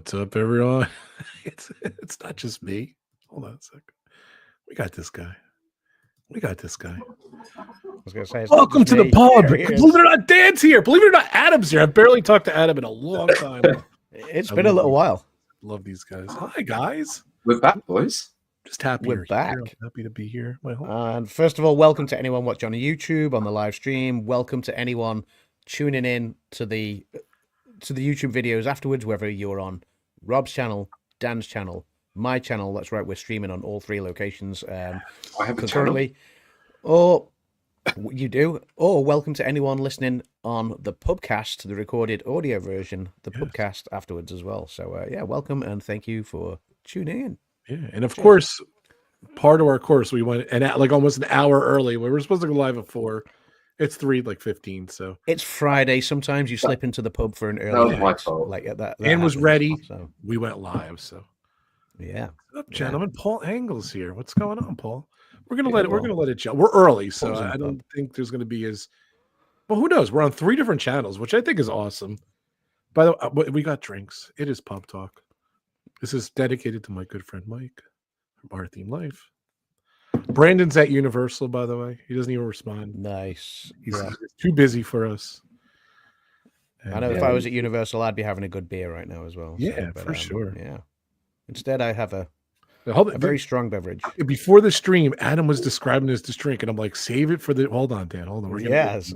What's up, everyone? It's not just me. Hold on a second. We got this guy. We got this guy. I was going to say, welcome to the pod. Believe it or not, Dan's here. Believe it or not, Adam's here. I've barely talked to Adam in a long time. It's been a little while. Love these guys. Hi, guys. We're back, boys. Just happy We're back. Here. I'm happy to be here. And first of all, welcome to anyone watching on YouTube, on the live stream. Welcome to anyone tuning in to the YouTube videos afterwards, whether you're on Rob's channel, Dan's channel, my channel. That's right, we're streaming on all three locations I have a concurrently. Or you do. Or welcome to anyone listening on the Pubcast, the recorded audio version, the Pubcast afterwards as well. So yeah, welcome and thank you for tuning in. Yeah, and of course, part of our course we went and like almost an hour early. We were supposed to go live at 4. It's 3:15, so it's Friday. Sometimes you slip into the pub for an early. That was my fault. Like that and was ready. So we went live. So yeah. What's up, gentlemen? Yeah. Paul Engel's here. What's going on, Paul? We're gonna let it. We're gonna let it gel. We're early, so I don't think there's gonna be as. Well, who knows? We're on 3 different channels, which I think is awesome. By the way, we got drinks. It is PubTalk. This is dedicated to my good friend Mike from Our Theme Life. Brandon's at Universal, by the way. He doesn't even respond. Nice. He's too busy for us. And I know if I was at Universal, I'd be having a good beer right now as well. Yeah, for sure. Yeah. Instead, I have a very strong beverage. Before the stream, Adam was describing this drink, and I'm like, save it for the. Hold on, Dan. Hold on. Yes.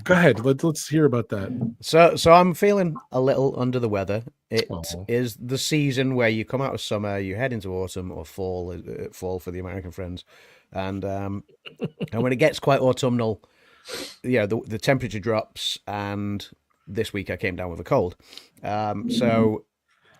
Go ahead. Let's hear about that. So I'm feeling a little under the weather. It is the season where you come out of summer, you head into autumn or fall for the American friends, and when it gets quite autumnal, the temperature drops. And this week I came down with a cold. So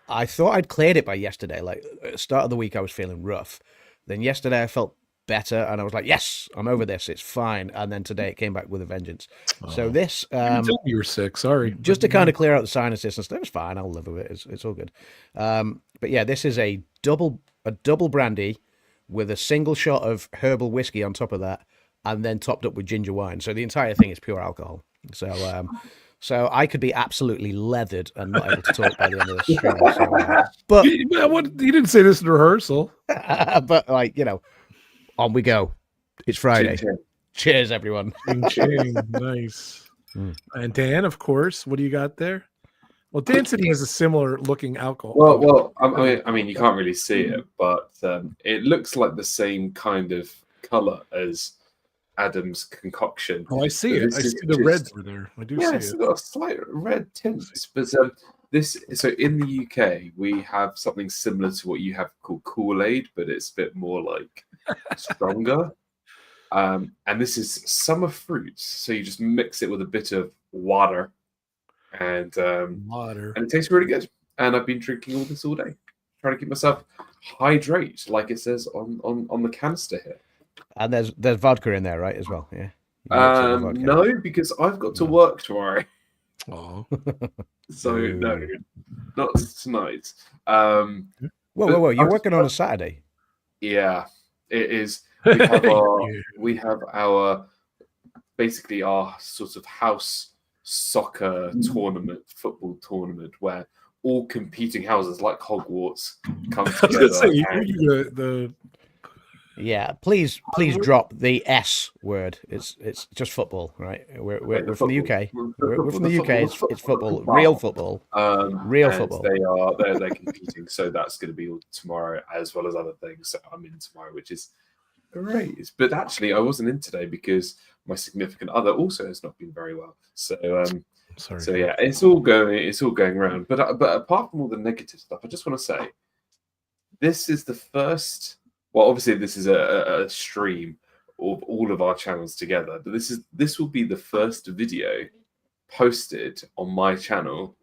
I thought I'd cleared it by yesterday. Like at the start of the week, I was feeling rough. Then yesterday I felt better, and I was like, yes, I'm over this, it's fine. And then today it came back with a vengeance. So this you were sick, sorry, just to kind of clear out the sinuses and stuff. It's fine, I'll live with it, it's all good. But yeah, this is a double brandy with a single shot of herbal whiskey on top of that, and then topped up with ginger wine. So the entire thing is pure alcohol. So I could be absolutely leathered and not able to talk by the end of the stream. But you didn't say this in rehearsal. But on we go. It's Friday. Cheers, everyone. Nice. And Dan, of course, what do you got there? Well, Dan said he has a similar looking alcohol. Well, I mean, you can't really see it, but it looks like the same kind of color as Adam's concoction. Oh, I see it. I see the reds were there. I do see it. It's got a slight red tint. But so in the UK, we have something similar to what you have called Kool-Aid, but it's a bit more like stronger. And this is summer fruits. So you just mix it with a bit of water, and it tastes really good. And I've been drinking all this all day, trying to keep myself hydrated, like it says on the canister here. And there's vodka in there, right, as well? Yeah. No, because I've got to work tomorrow. Oh. So no, not tonight. Whoa! You're working on a Saturday? Yeah, it is. We have our basically our sort of house soccer tournament, football tournament, where all competing houses like Hogwarts come together. Yeah, please drop the S word. It's just football, right? We're from the UK. We're from the UK. It's football, real football. Real football. They're competing, so that's going to be tomorrow as well as other things. So I'm in tomorrow, which is great. But actually, I wasn't in today because my significant other also has not been very well. So sorry. So yeah, it's all going around. But apart from all the negative stuff, I just want to say this is the first. Well, obviously, this is a stream of all of our channels together, but this will be the first video posted on my channel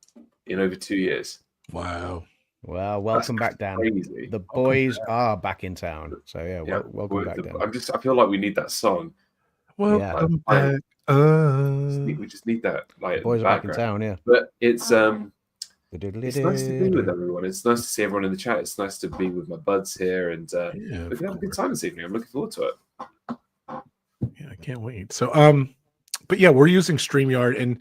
in over 2 years. Wow. Well, welcome back, Dan. Crazy. The boys are back in town. So yeah, welcome back, Dan. I feel like we need that song. Welcome back. We just need that. Like, the boys are back in town, yeah. But it's nice to be with everyone. It's nice to see everyone in the chat. It's nice to be with my buds here, and we're gonna have a good time this evening. I'm looking forward to it. Yeah, I can't wait. So, but yeah, we're using StreamYard, and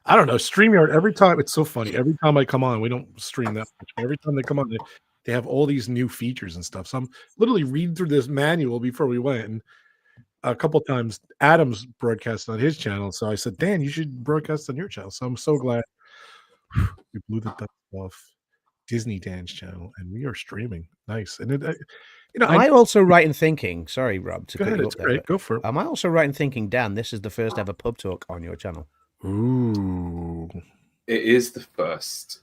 I don't know. StreamYard, every time, it's so funny. Every time I come on, we don't stream that much. But every time they come on, they have all these new features and stuff. So I'm literally reading through this manual before we went. And a couple times, Adam's broadcast on his channel. So I said, Dan, you should broadcast on your channel. So I'm so glad we blew the dust off Disney Dan's channel and we are streaming. Nice. And am I also right in thinking, sorry, Rob, to cut you up there, great. Go for it. Am I also right in thinking, Dan, this is the first ever pub talk on your channel? Ooh. It is the first.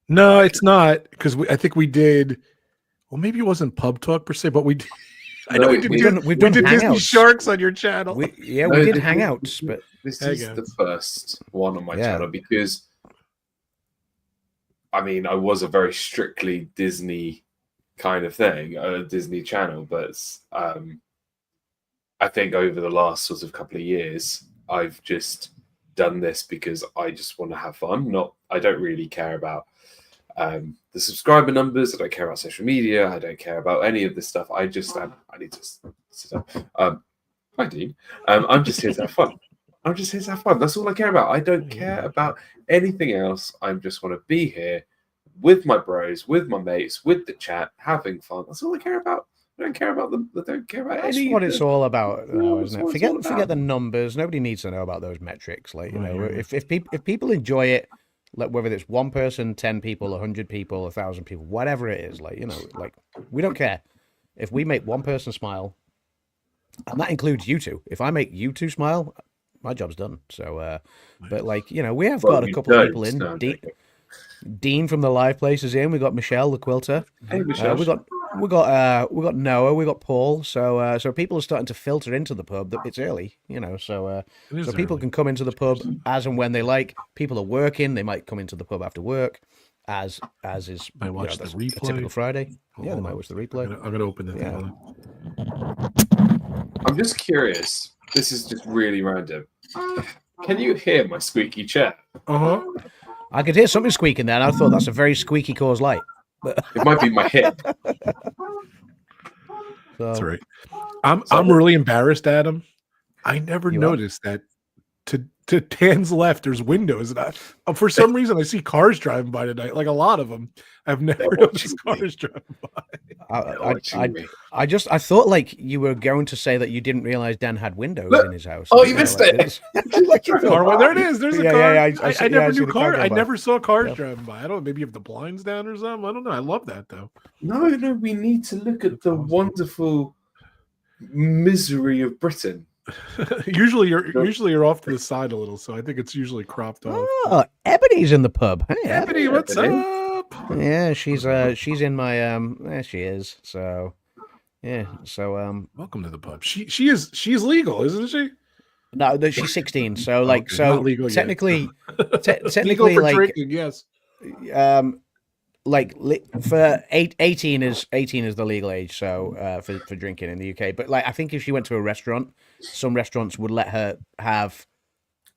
No, it's not, because I think we did. Well, maybe it wasn't Pub Talk per se, but we did. I know we've done Disney Sharks on your channel. We did Hangouts, but this is the first one on my channel because, I mean, I was a very strictly Disney kind of thing, a Disney channel, but I think over the last sort of couple of years, I've just done this because I just want to have fun. I don't really care about the subscriber numbers. I don't care about social media. I don't care about any of this stuff. I just I need to sit up. Hi, Dean. I'm just here to have fun. I'm just here to have fun. That's all I care about. I don't care about anything else. I just want to be here with my bros, with my mates, with the chat, having fun. That's all I care about. I don't care about them. I don't care about That's what it's all about, though, isn't it? Forget the numbers. Nobody needs to know about those metrics. Like, you know, if people enjoy it, like whether it's one person, 10 people, 100 people, 1,000 people, whatever it is, like, you know, like we don't care. If we make one person smile, and that includes you two. If I make you two smile, my job's done. So, but like, you know, we have got a couple of people in. Dean from the live place is in. We got Michelle, the quilter. Hey, Michelle. We got Noah. We got Paul. So people are starting to filter into the pub. It's early, you know. So people can come into the pub as and when they like. People are working. They might come into the pub after work, as is might watch the replay. A typical Friday. They might watch the replay. I'm gonna open the thing. I'm just curious. This is just really random. Can you hear my squeaky chair? I could hear something squeaking there, and I thought that's a very squeaky Coors Light. It might be my hip. That's right. I'm really embarrassed, Adam. I never noticed that to Dan's left there's windows, and for some reason I see cars driving by tonight, like a lot of them. I've never noticed cars driving by. I thought like you were going to say that you didn't realize Dan had windows in his house. Oh, you missed it. There it is. There's a car. I never knew cars. I never saw cars driving by. I don't know. Maybe you have the blinds down or something. I don't know. I love that though. No. We need to look at the wonderful misery of Britain. usually you're off to the side a little, so I think it's usually cropped off. Oh, Ebony's in the pub. Hey, Ebony, what's up? Yeah, she's in my there she is. So yeah, so welcome to the pub. She's legal, isn't she? No, she's 16. So like technically legal for like drinking, yes. Like for 18 is the legal age, so for drinking in the UK. But like I think if she went to a restaurant, some restaurants would let her have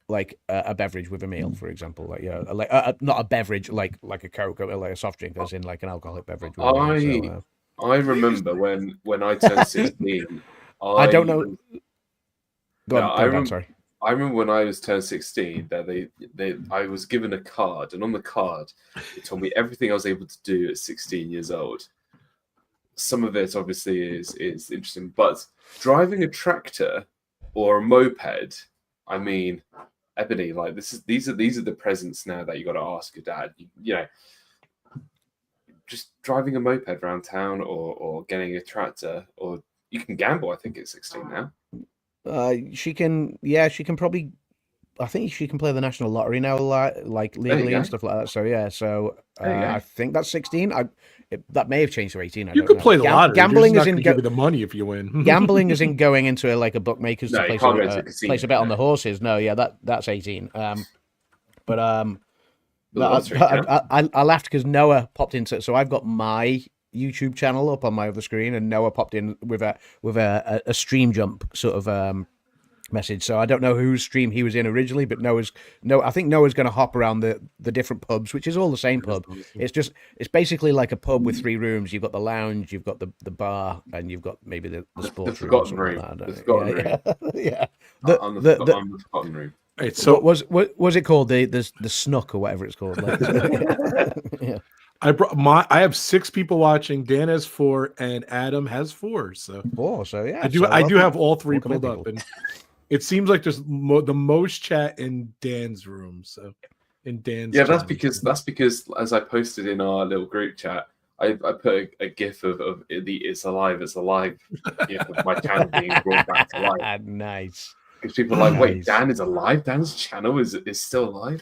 like a beverage with a meal, for example, like like not a beverage like a Coke, like a soft drink, as in like an alcoholic beverage. I remember when I turned 16. I don't know. Go on, sorry. I remember when I was turned 16 that I was given a card, and on the card it told me everything I was able to do at 16 years old. Some of it obviously is interesting, but driving a tractor or a moped, I mean, Ebony, like these are the presents now that you got to ask your dad. You know, just driving a moped around town or getting a tractor, or you can gamble. I think at 16 now. She can probably. I think she can play the national lottery now, like legally and stuff like that. So yeah, I think that's 16. That may have changed to 18. You could play the lottery. Gambling is in give you the money if you win. Gambling is in going into a bookmaker's to place a bet on the horses. No, yeah, that's 18. But I laughed because Noah popped into. So I've got my YouTube channel up on my other screen, and Noah popped in with a stream jump sort of message. So I don't know whose stream he was in originally, but I think Noah's going to hop around the different pubs, which is all the same pub. It's basically like a pub with 3 rooms. You've got the lounge, you've got the bar, and you've got maybe the sports room. Forgotten room. Yeah. The forgotten room. Right, so what was it called? The snook or whatever it's called. Like, yeah. I have 6 people watching. Dan has 4, and Adam has 4. So 4. So yeah, I do have all 3 welcome in, pulled up, people. and it seems like there's the most chat in Dan's room. So in Dan's that's because as I posted in our little group chat, I put a gif of the "It's alive, it's alive" gif of my channel being brought back to life. Nice. Because people are like, wait, Dan is alive? Dan's channel is still alive?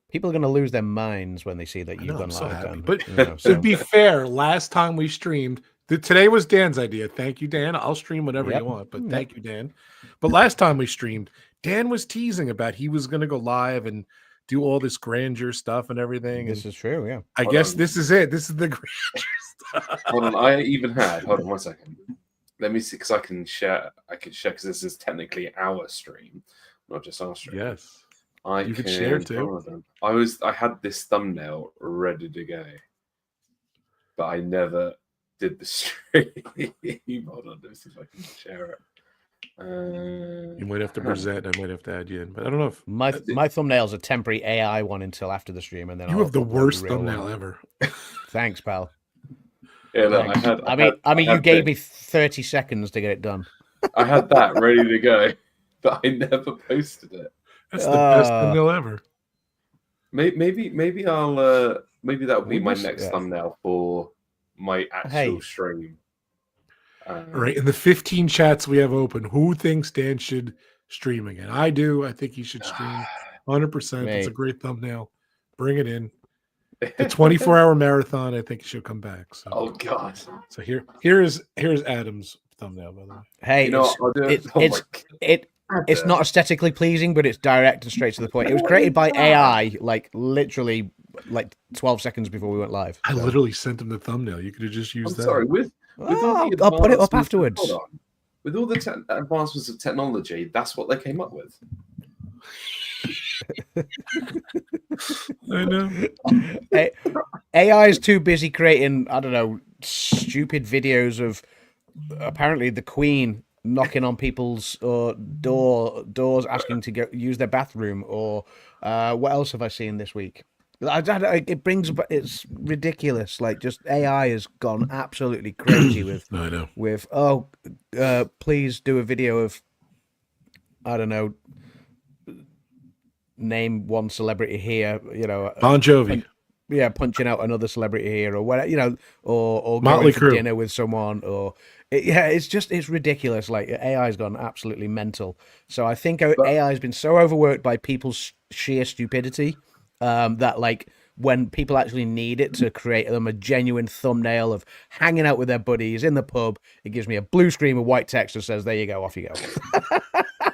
People are going to lose their minds when they see that you've gone so live. happy. Dan. But You know, to be fair, last time we streamed, today was Dan's idea. Thank you, Dan. I'll stream whatever you want, but thank you, Dan. But last time we streamed, Dan was teasing about he was going to go live and do all this grandeur stuff and everything. This is true, yeah. I guess this is it. This is the grandeur stuff. Hold on, I even had. Hold on 1 second. Let me see, because I can share. Because this is technically our stream, not just our stream. Yes, you can share too. I had this thumbnail ready to go, but I never did the stream. Hold on, let me see if I can share it. You might have to present. I might have to add you in, but I don't know if my thumbnail's a temporary AI one until after the stream, and then you have the worst thumbnail ever. Thanks, pal. Yeah, look, I mean, you gave me 30 seconds to get it done. I had that ready to go, but I never posted it. That's the best thumbnail ever. Maybe I'll maybe that'll be my next thumbnail for my actual stream. All right, in the 15 chats we have open, who thinks Dan should stream again? I do. I think he should stream 100%. It's a great thumbnail. Bring it in. The 24-hour marathon, I think, should come back. So. Oh God! So here's Adam's thumbnail, by the way. Hey, it's not aesthetically pleasing, but it's direct and straight to the point. It was created by AI, like literally, like 12 seconds before we went live. I literally sent him the thumbnail. You could have just used that. Sorry, I'll put it up afterwards. With all the advancements of technology, that's what they came up with. I know. AI is too busy creating, I don't know, stupid videos of apparently the Queen knocking on people's doors asking to use their bathroom, or what else have I seen this week? It's ridiculous. Like, just AI has gone absolutely crazy with please do a video of, I don't know, name one celebrity here, you know, Bon Jovi. Punching out another celebrity here, or whatever, you know, or Motley going for Crue. dinner with someone, or it's ridiculous. Like, AI's gone absolutely mental. So I think AI has been so overworked by people's sheer stupidity that, like, when people actually need it to create them a genuine thumbnail of hanging out with their buddies in the pub, it gives me a blue screen with white text that says, "There you go, off you go."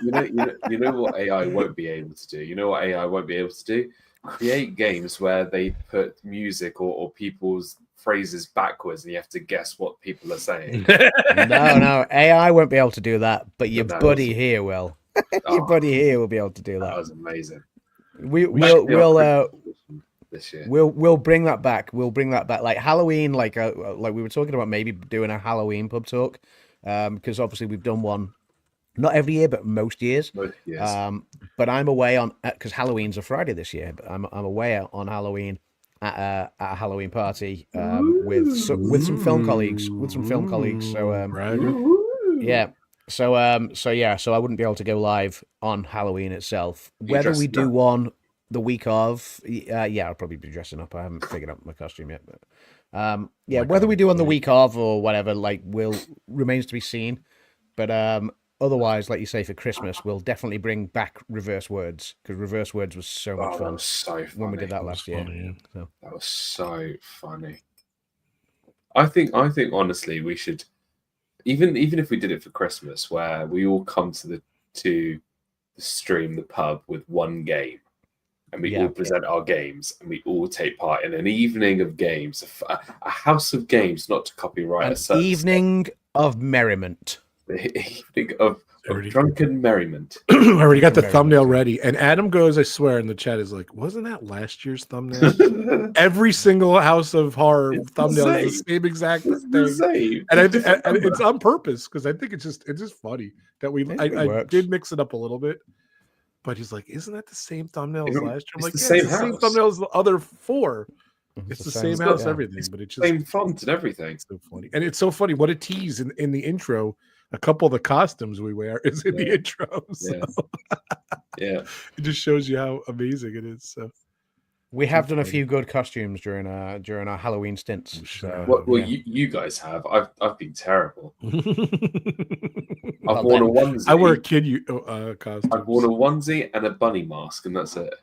You know what AI won't be able to do? You know what AI won't be able to do? Create games where they put music or people's phrases backwards and you have to guess what people are saying. No, AI won't be able to do that, but your buddy here will. Your buddy here will be able to do that. That was amazing. We'll bring that back. We'll bring that back. Like Halloween, like we were talking about maybe doing a Halloween pub talk, because obviously we've done one. Not every year, but most years. But I'm away on, because Halloween's a Friday this year. But I'm away on Halloween at a Halloween party with some film colleagues. So So I wouldn't be able to go live on Halloween itself. Whether we do one the week of, I'll probably be dressing up. I haven't figured out my costume yet, but whether we do on the week of or whatever, like, remains to be seen. But otherwise, like you say, for Christmas, we'll definitely bring back Reverse Words, because Reverse Words was so much fun. That was so funny when we did that last year. So. That was so funny. I think honestly, we should, even if we did it for Christmas, where we all come to the stream, the pub, with one game, and we all present our games, and we all take part in an evening of games, a house of games, not to copyright an evening of merriment. The evening of drunken merriment. I already got the thumbnail ready. And Adam goes, I swear, in the chat is like, wasn't that last year's thumbnail? Every single House of Horror thumbnail is the same exact thing. And it's on purpose, because I think it's just funny that I did mix it up a little bit. But he's like, isn't that the same thumbnail as It's last year? I'm like, the yeah, same it's the same house. thumbnail as the other 4. It's the same house, yeah. everything, It's but it's just same font and everything. It's so funny. And it's so funny. What a tease in the intro. A couple of the costumes we wear is in the intro. So. Yeah. It just shows you how amazing it is. So we have done a few good costumes during our Halloween stints. So, well, you guys have. I've been terrible. I've Well, worn a then- onesie. I wear a kid costume. I've worn a onesie and a bunny mask, and that's it.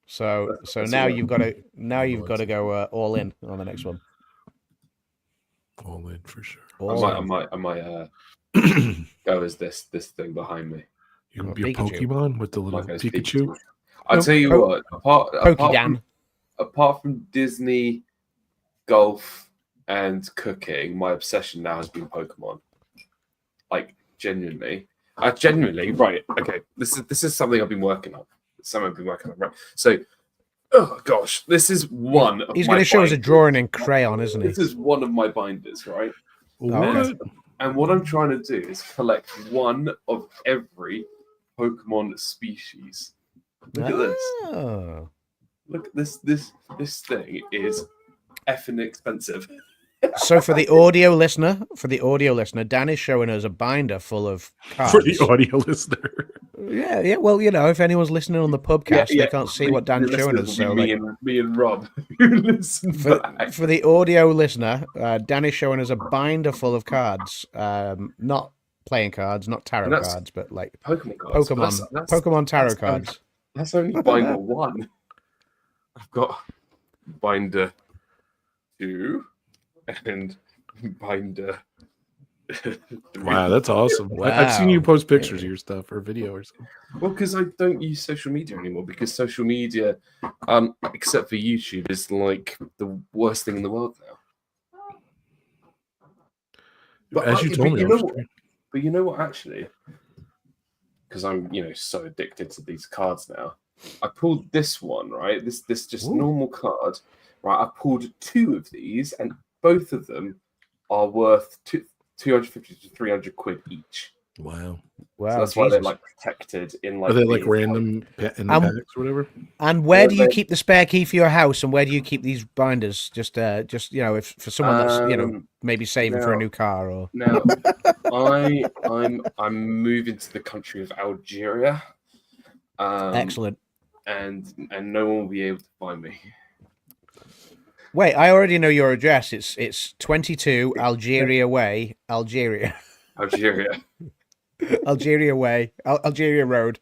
So That's now all. you've got to go all in on the next one. All in for sure. I might go as this thing behind me. You can Or be a Pikachu. Pokemon with the little Like as Pikachu. I'll tell you what. Pokedan. Apart from Disney, golf, and cooking, my obsession now has been Pokemon. Like genuinely, right. Okay, this is something I've been working on. Right. So, oh gosh, this is one. He's going to show us a drawing in crayon, isn't he? This is one of my binders, right? What? And what I'm trying to do is collect one of every Pokemon species. Look at this. Oh. Look at this. This thing is effing expensive. So for the audio listener, Dan is showing us a binder full of cards. For the audio listener. Yeah. Well, if anyone's listening on the pubcast, they can't see what Dan's showing us. So me and Rob who listen back. for the audio listener, Dan is showing us a binder full of cards. Not playing cards, not tarot cards, but like Pokemon cards. Pokemon tarot cards. That's only binder 1. I've got binder 2 and binder. Wow, that's awesome. Wow. I've seen you post pictures of your stuff or video or something. Well, because I don't use social media anymore. Because social media, except for YouTube, is like the worst thing in the world now. But as you told me, but you know what? Actually, because I'm so addicted to these cards now. I pulled this one, right? This just normal card, right? I pulled 2 of these, and both of them are worth 250 to 300 quid each. Wow. So that's why they're like protected in like. Are they like random in the packs or whatever? And where do you keep the spare key for your house? And where do you keep these binders? Just if for someone that's maybe saving for a new car or. No, I'm moving to the country of Algeria. Excellent. And no one will be able to find me. Wait, I already know your address. It's 22 Algeria Way, Algeria. Algeria Way, Algeria Road,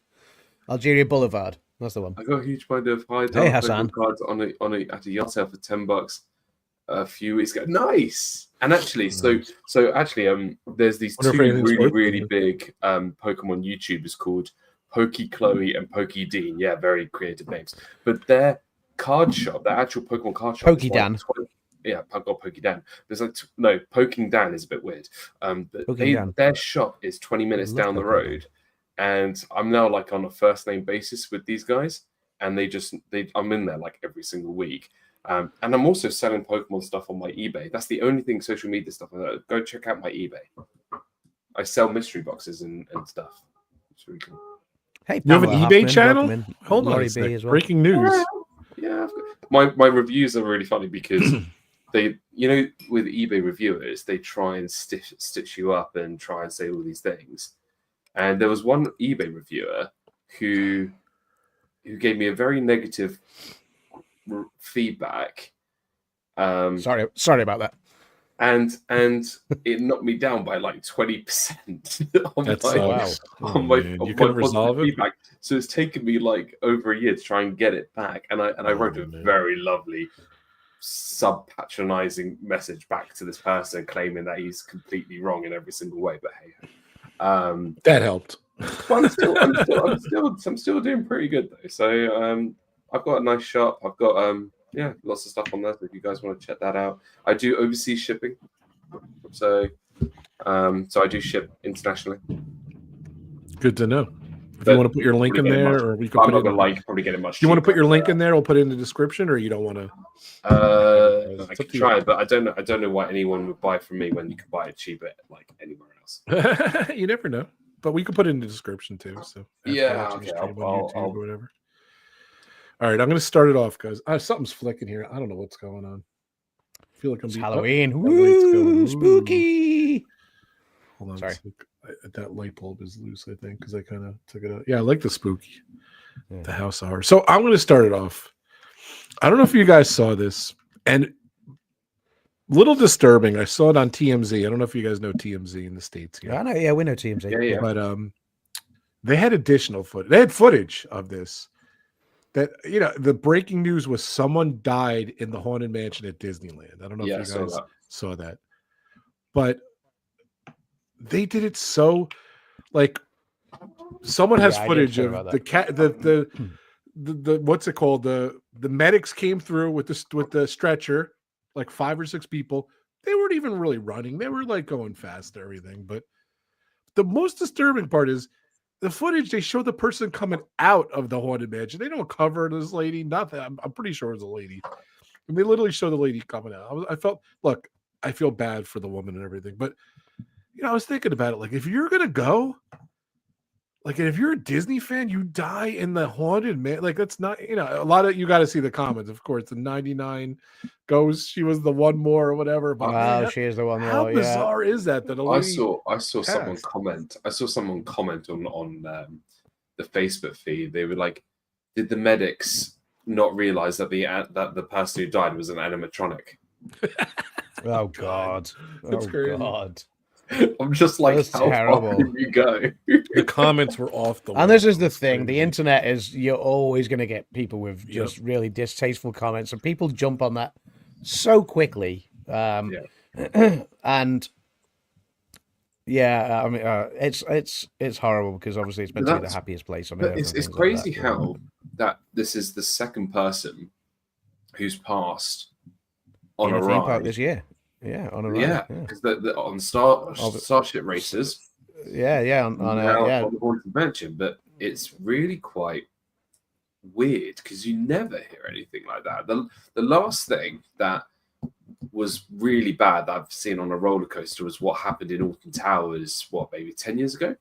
Algeria Boulevard. That's the one. I got a huge binder of cards Hey, Hassan. at a yacht sale for $10 a few weeks ago. Nice. And actually, so there's these 2 really big Pokemon YouTubers called Pokey Chloe and Pokey Dean. Yeah, very creative names. But their card shop, their actual Pokemon card shop, Pokey Dan. I've got Pokey Dan. There's like no Poking Dan is a bit weird. But their shop is 20 minutes down the road, and I'm now like on a first name basis with these guys, and I'm in there like every single week. And I'm also selling Pokemon stuff on my eBay. That's the only thing social media stuff. Go check out my eBay. I sell mystery boxes and stuff. It's really cool. Hey, you have an Pamela eBay Hoffman, channel? welcome in. Hold on Laurie a sec. B as well. Breaking news. Yeah, my reviews are really funny because they, with eBay reviewers, they try and stitch you up and try and say all these things. And there was one eBay reviewer who gave me a very negative feedback. Sorry about that. And it knocked me down by like 20% on my feedback. So it's taken me like over a year to try and get it back. And I wrote a very lovely sub-patronizing message back to this person claiming that he's completely wrong in every single way. But hey, that helped. But I'm still doing pretty good though. So I've got a nice shop. I've got lots of stuff on there. So if you guys want to check that out, I do overseas shipping. So I do ship internationally. Good to know. If you want to put your link in there, or we can I'm not gonna probably get it much. Do you want to put your link in there? We'll put it in the description, or you don't want to? I could try it, but I don't know why anyone would buy from me when you could buy it cheaper like anywhere else. You never know. but we can put it in the description too. So after Yeah, watching the okay, stream on I'll- YouTube I'll- or whatever. All right, I'm going to start it off, guys. Something's flicking here. I don't know what's going on. I feel like It's being Halloween. that light's going. Woo, Ooh. spooky. Hold on. Sorry. That light bulb is loose, I think, because I kind of took it out. Yeah, I like the spooky, Yeah. the house of horror. So I'm going to start it off. I don't know if you guys saw this, and little disturbing. I saw it on TMZ. I don't know if you guys know TMZ in the States here. I know. Yeah, we know TMZ. Yeah. But they had additional footage. They had footage of this. That, you know, the breaking news was someone died in the Haunted Mansion at Disneyland. I don't know if you guys saw that. But they did it so, like, someone has footage of the cat, the what's it called? The medics came through with the stretcher, like 5 or 6 people. They weren't even really running. They were like going fast and everything. But the most disturbing part is the footage. They show the person coming out of the Haunted Mansion. They don't cover this lady. Nothing. I'm pretty sure it was a lady. And they literally show the lady coming out. I feel bad for the woman and everything. But, you know, I was thinking about it. Like, if you're going to go, like, and if you're a Disney fan, you die in the Haunted Man. Like, that's not, you know, a lot of, you got to see the comments, of course. The 99 goes, she was the one more or whatever. But wow, she is the one more. How bizarre is that? That a lady I saw someone comment. I saw someone comment on the Facebook feed. They were like, "Did the medics not realize that the person who died was an animatronic?" Oh God, That's crazy. God. I'm just like, That's how terrible. far can you go? The comments were off the wall. And this is the It's thing. The crazy. internet is, you're always going to get people with just really distasteful comments, and people jump on that so quickly. And yeah, I mean, it's horrible because obviously it's meant to be the happiest place on earth. It's crazy how that this is the second person who's passed on in a a theme park ride this year. Yeah, on a ride. Yeah, because on Starship Races. On the Haunted Mansion, but it's really quite weird because you never hear anything like that. The last thing that was really bad that I've seen on a roller coaster was what happened in Alton Towers, maybe 10 years ago?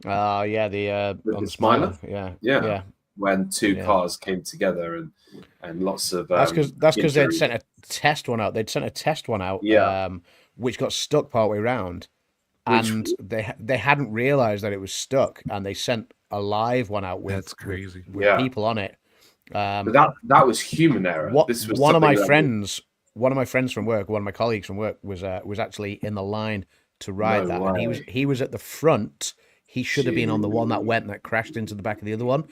The Smiler. Yeah. When two cars came together and lots of that's because they'd sent a test one out. Which got stuck partway around, and they hadn't realized that it was stuck, and they sent a live one out with that's crazy with people on it. But that was human error. This was one of my friends from work, one of my colleagues from work was actually in the line to ride that, and he was at the front. He should have been on the one that went that crashed into the back of the other one.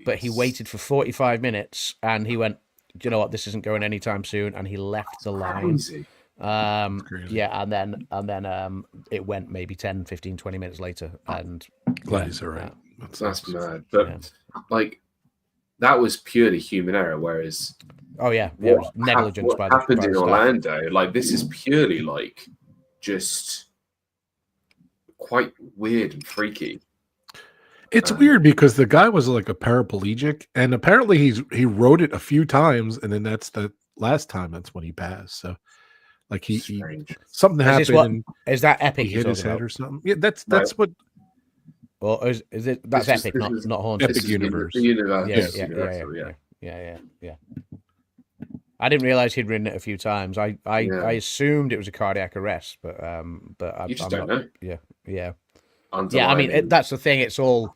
But he waited for 45 minutes and he went, do you know what? This isn't going anytime soon. And he left the line. Yeah. And then it went maybe 10, 15, 20 minutes later. And glad he's all right. That's mad. But like, that was purely human error. Whereas, what negligence what happened in Orlando, like, this is purely like just quite weird and freaky. It's weird because the guy was like a paraplegic, and apparently he rode it a few times, and then that's the last time. That's when he passed. So, like he something happened. Is that Epic? He hit his head or something. Yeah, that's what. Well, is it? That's Epic, not Haunted. Epic Universe. Yeah. I didn't realize he'd ridden it a few times. I assumed it was a cardiac arrest, but I'm just not. Know. Yeah. I mean, that's the thing. It's all,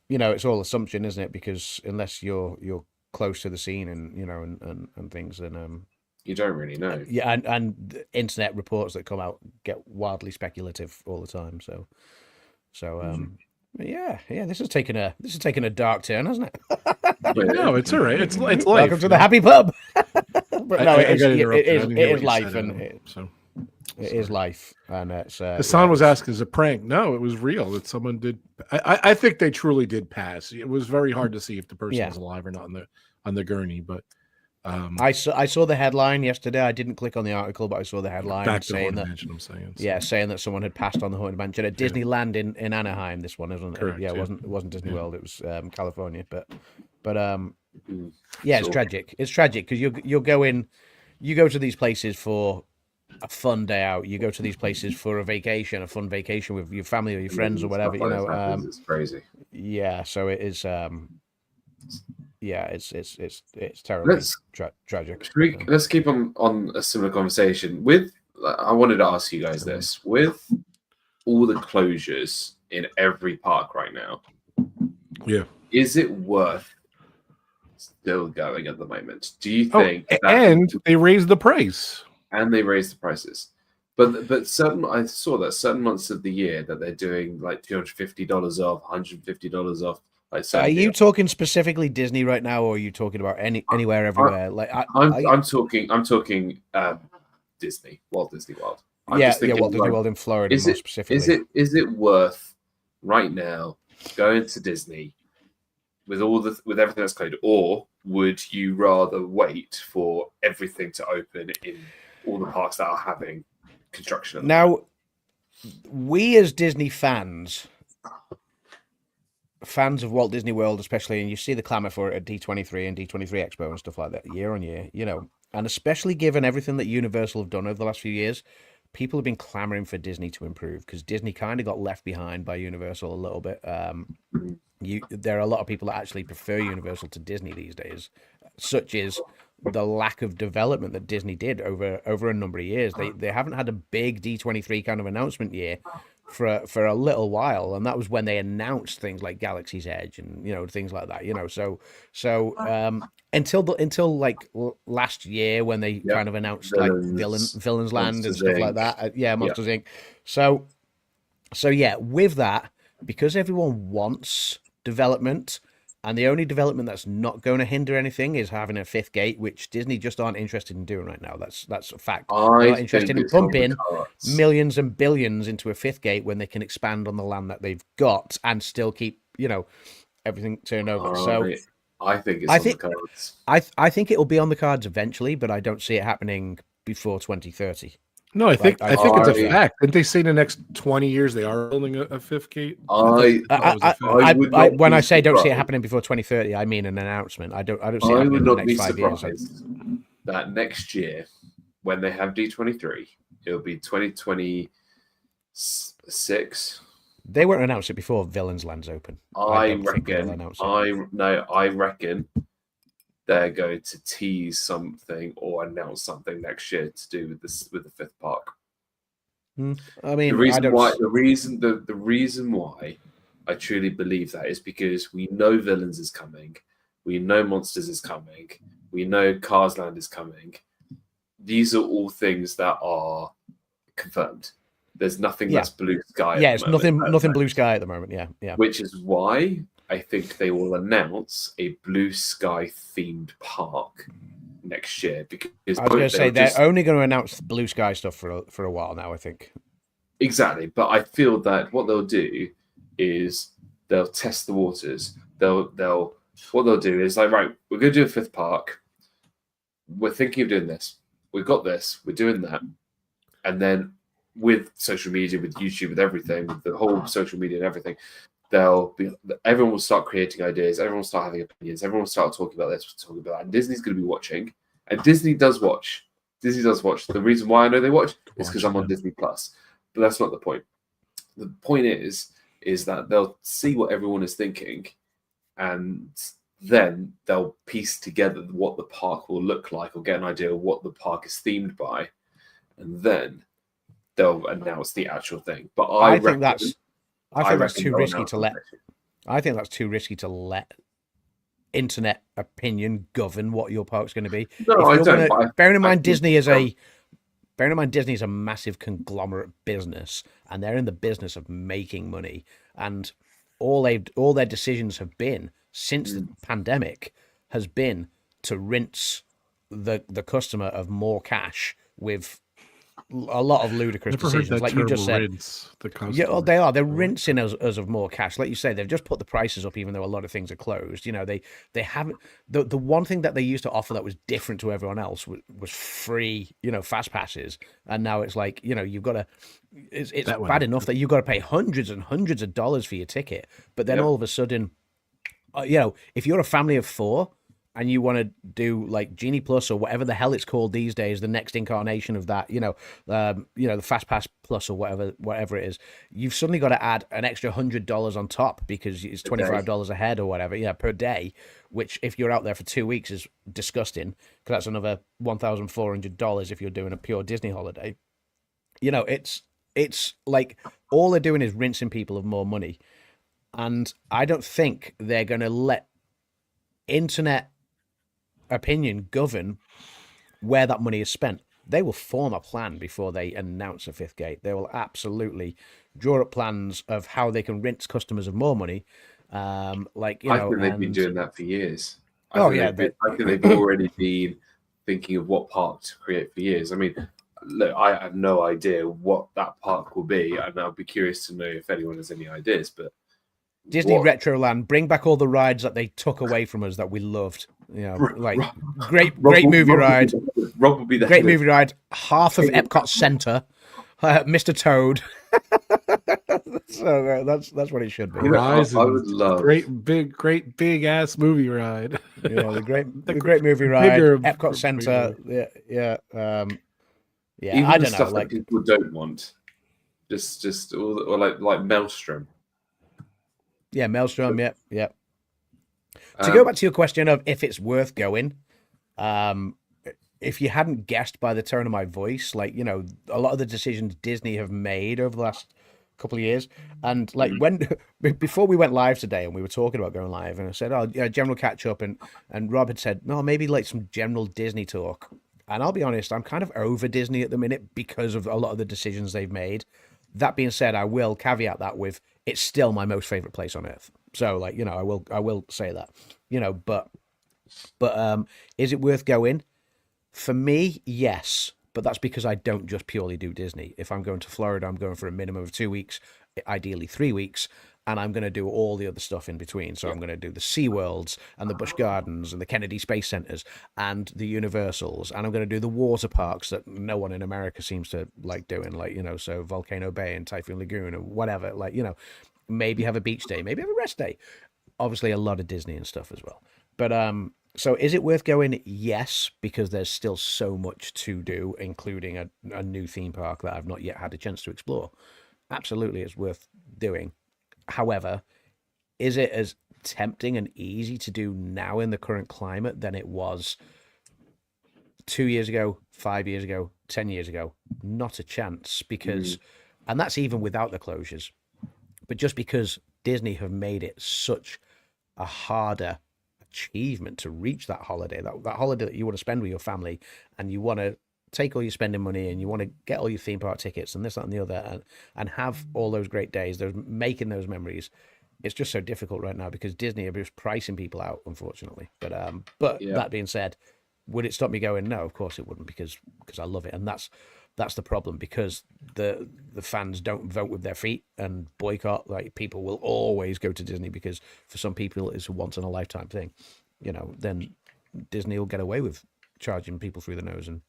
it's all assumption, isn't it? Because unless you're close to the scene and and things, then you don't really know. Yeah, and the internet reports that come out get wildly speculative all the time. So yeah. This has taken a dark turn, hasn't it? No, it's all right. It's life. Welcome to the happy pub. But no, it is life, and it is life, and it's. Hassan was asking, "Is a prank?" No, it was real. That someone did. I think they truly did pass. It was very hard to see if the person was alive or not on the gurney, but. I saw the headline yesterday. I didn't click on the article, but I saw the headline saying that someone had passed on the Haunted Mansion at Disneyland in Anaheim. This one, isn't it? Correct, yeah, it wasn't Disney World. It was California. But it's tragic. It's tragic because you go to these places for a fun day out. You go to these places for a vacation, a fun vacation with your family or your friends or whatever. You know, it's crazy. Yeah, so it is. Yeah, it's terribly tragic. Let's keep on a similar conversation. I wanted to ask you guys this: with all the closures in every park right now, is it worth still going at the moment? Do you think? And they raised the price. And they raised the prices. But I saw that certain months of the year that they're doing like $250 off, $150 off. Like, are you talking specifically Disney right now, or are you talking about anywhere, everywhere? I'm talking Disney, Walt Disney World. Walt Disney World in Florida, more specifically. Is it worth right now going to Disney with everything that's closed, or would you rather wait for everything to open in all the parks that are having construction? Now, we as Disney fans of Walt Disney World especially, and you see the clamor for it at D23 and D23 Expo and stuff like that year on year, you know, and especially given everything that Universal have done over the last few years, people have been clamoring for Disney to improve, because Disney kind of got left behind by Universal a little bit. There are a lot of people that actually prefer Universal to Disney these days, such as the lack of development that Disney did over a number of years. They haven't had a big D23 kind of announcement year for a little while, and that was when they announced things like Galaxy's Edge and, you know, things like that, you know. So until like last year, when they kind of announced like Villains Land and stuff like that, Monsters Inc. So yeah, with that, because everyone wants development, and the only development that's not going to hinder anything is having a fifth gate, which Disney just aren't interested in doing right now. That's a fact. They're not interested in pumping millions and billions into a fifth gate when they can expand on the land that they've got and still keep, you know, everything turned over. So I think it's on the cards. I think it will be on the cards eventually, but I don't see it happening before 2030. No, I think it's a fact. Didn't they say in the next 20 years they are building a fifth gate? When I say don't see it happening before 2030, I mean an announcement. I don't see it happening in the next 5 years. That next year, when they have D23, it'll be 2026. They won't announce it before Villains Land's open. I reckon they're going to tease something or announce something next year to do with the fifth park. I mean, the reason why I truly believe that is because we know Villains is coming, we know Monsters is coming, we know Cars Land is coming. These are all things that are confirmed. There's nothing that's blue sky. Yeah, it's nothing blue sky at the moment. Yeah. Which is why I think they will announce a blue sky themed park next year, because I was going to say they're only going to announce blue sky stuff for a while now, I think. Exactly, but I feel that what they'll do is they'll test the waters. What they'll do is like, right, we're going to do a fifth park. We're thinking of doing this. We've got this. We're doing that, and then with social media, with YouTube, with everything, with the whole social media and everything, everyone will start creating ideas, everyone will start having opinions, everyone will start talking about this, talking about that, and Disney's going to be watching, and Disney does watch. The reason why I know they watch is because I'm on Disney Plus, but that's not the point. The point is that they'll see what everyone is thinking, and then they'll piece together what the park will look like, or get an idea of what the park is themed by, and then they'll announce the actual thing. But I think that's too risky to let. I think that's too risky to let internet opinion govern what your park's going to be. No, I don't. Bearing in mind Disney is a massive conglomerate business, and they're in the business of making money. And all their decisions have been since the pandemic has been to rinse the customer of more cash with a lot of ludicrous decisions, like you just said. They are. They're rinsing us of more cash. Like you say, they've just put the prices up, even though a lot of things are closed. You know, they haven't. The one thing that they used to offer that was different to everyone else was free, you know, fast passes. And now it's like, you know, you've got to. It's bad enough that you've got to pay hundreds and hundreds of dollars for your ticket, but then all of a sudden, you know, if you're a family of 4 and you want to do like Genie Plus or whatever the hell it's called these days, the next incarnation of that, the Fast Pass Plus or whatever it is, you've suddenly got to add an extra $100 on top because it's $25 a head or whatever, per day, which if you're out there for 2 weeks is disgusting, because that's another $1,400 if you're doing a pure Disney holiday. It's like all they're doing is rinsing people of more money, and I don't think they're going to let internet opinion govern where that money is spent. They will form a plan before they announce a fifth gate. They will absolutely draw up plans of how they can rinse customers of more money. I think they've been doing that for years. I think they've already been thinking of what park to create for years. I mean, look, I have no idea what that park will be, and I'll be curious to know if anyone has any ideas. But Disney Retroland, bring back all the rides that they took away from us that we loved. Great movie ride. Rob will be there. Great movie ride. Half of Epcot Center. Mr. Toad. So that's what it should be. I would love great big ass movie ride. The great movie ride. Epcot Center. Yeah. Even I don't stuff know. That people don't want. Just or like Maelstrom. Yeah, Maelstrom. Yeah. To go back to your question of if it's worth going, if you hadn't guessed by the tone of my voice, a lot of the decisions Disney have made over the last couple of years, and before we went live today and we were talking about going live, and I said, general catch up, and Rob had said, no, maybe like some general Disney talk. And I'll be honest, I'm kind of over Disney at the minute because of a lot of the decisions they've made. That being said, I will caveat that with it's still my most favorite place on earth. So I will say that, but is it worth going? For me, yes, but that's because I don't just purely do Disney. If I'm going to Florida, I'm going for a minimum of 2 weeks, ideally 3 weeks, and I'm going to do all the other stuff in between. So I'm going to do the SeaWorlds and the Busch Gardens and the Kennedy Space Centers and the Universals, and I'm going to do the water parks that no one in America seems to like doing, so Volcano Bay and Typhoon Lagoon or whatever, maybe have a beach day, maybe have a rest day. Obviously a lot of Disney and stuff as well. But so is it worth going? Yes, because there's still so much to do, including a new theme park that I've not yet had a chance to explore. Absolutely, it's worth doing. However, is it as tempting and easy to do now in the current climate than it was 2 years ago, 5 years ago, 10 years ago? Not a chance, because, and that's even without the closures, but just because Disney have made it such a harder achievement to reach that holiday, that holiday that you want to spend with your family, and you want to take all your spending money and you want to get all your theme park tickets and this, that, and the other, and have all those great days, making those memories. It's just so difficult right now because Disney are just pricing people out, unfortunately. But that being said, would it stop me going? No, of course it wouldn't, because I love it, and that's the problem, because the fans don't vote with their feet and boycott. Like, people will always go to Disney because for some people it's a once in a lifetime thing. Then Disney will get away with charging people through the nose and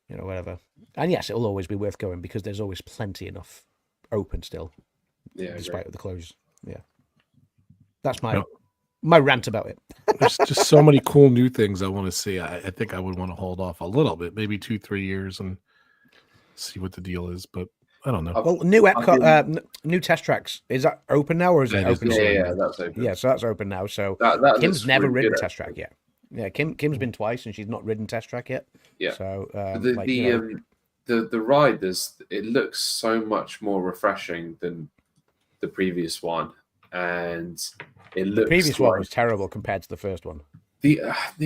whatever. And yes, it will always be worth going because there's always plenty enough open still, despite the closures. Yeah, that's my rant about it. There's just so many cool new things I want to see. I think I would want to hold off a little bit, maybe 2-3 years, and see what the deal is. But I don't know. Well, new Epcot, new test tracks, is that open now, or is it open? Yeah, that's open. Yeah, so that's open now. So Kim's never ridden test track yet. Yeah, Kim's been twice and she's not ridden test track yet. Yeah. So the ride, it looks so much more refreshing than the previous one, and it looks. The previous one was terrible compared to the first one. The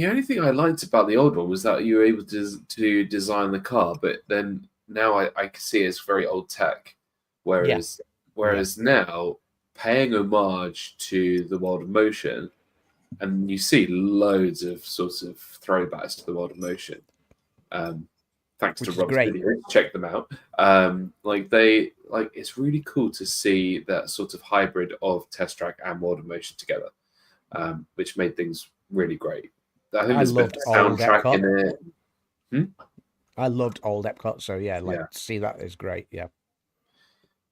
only thing I liked about the old one was that you were able to design the car, but then now I can see it's very old tech, whereas now paying homage to the World of Motion. And you see loads of sort of throwbacks to the World of Motion. Thanks to Rob's video, check them out. It's really cool to see that sort of hybrid of Test Track and World of Motion together, which made things really great. I think there's a bit of soundtrack in it. I loved old Epcot, so to see that is great. Yeah.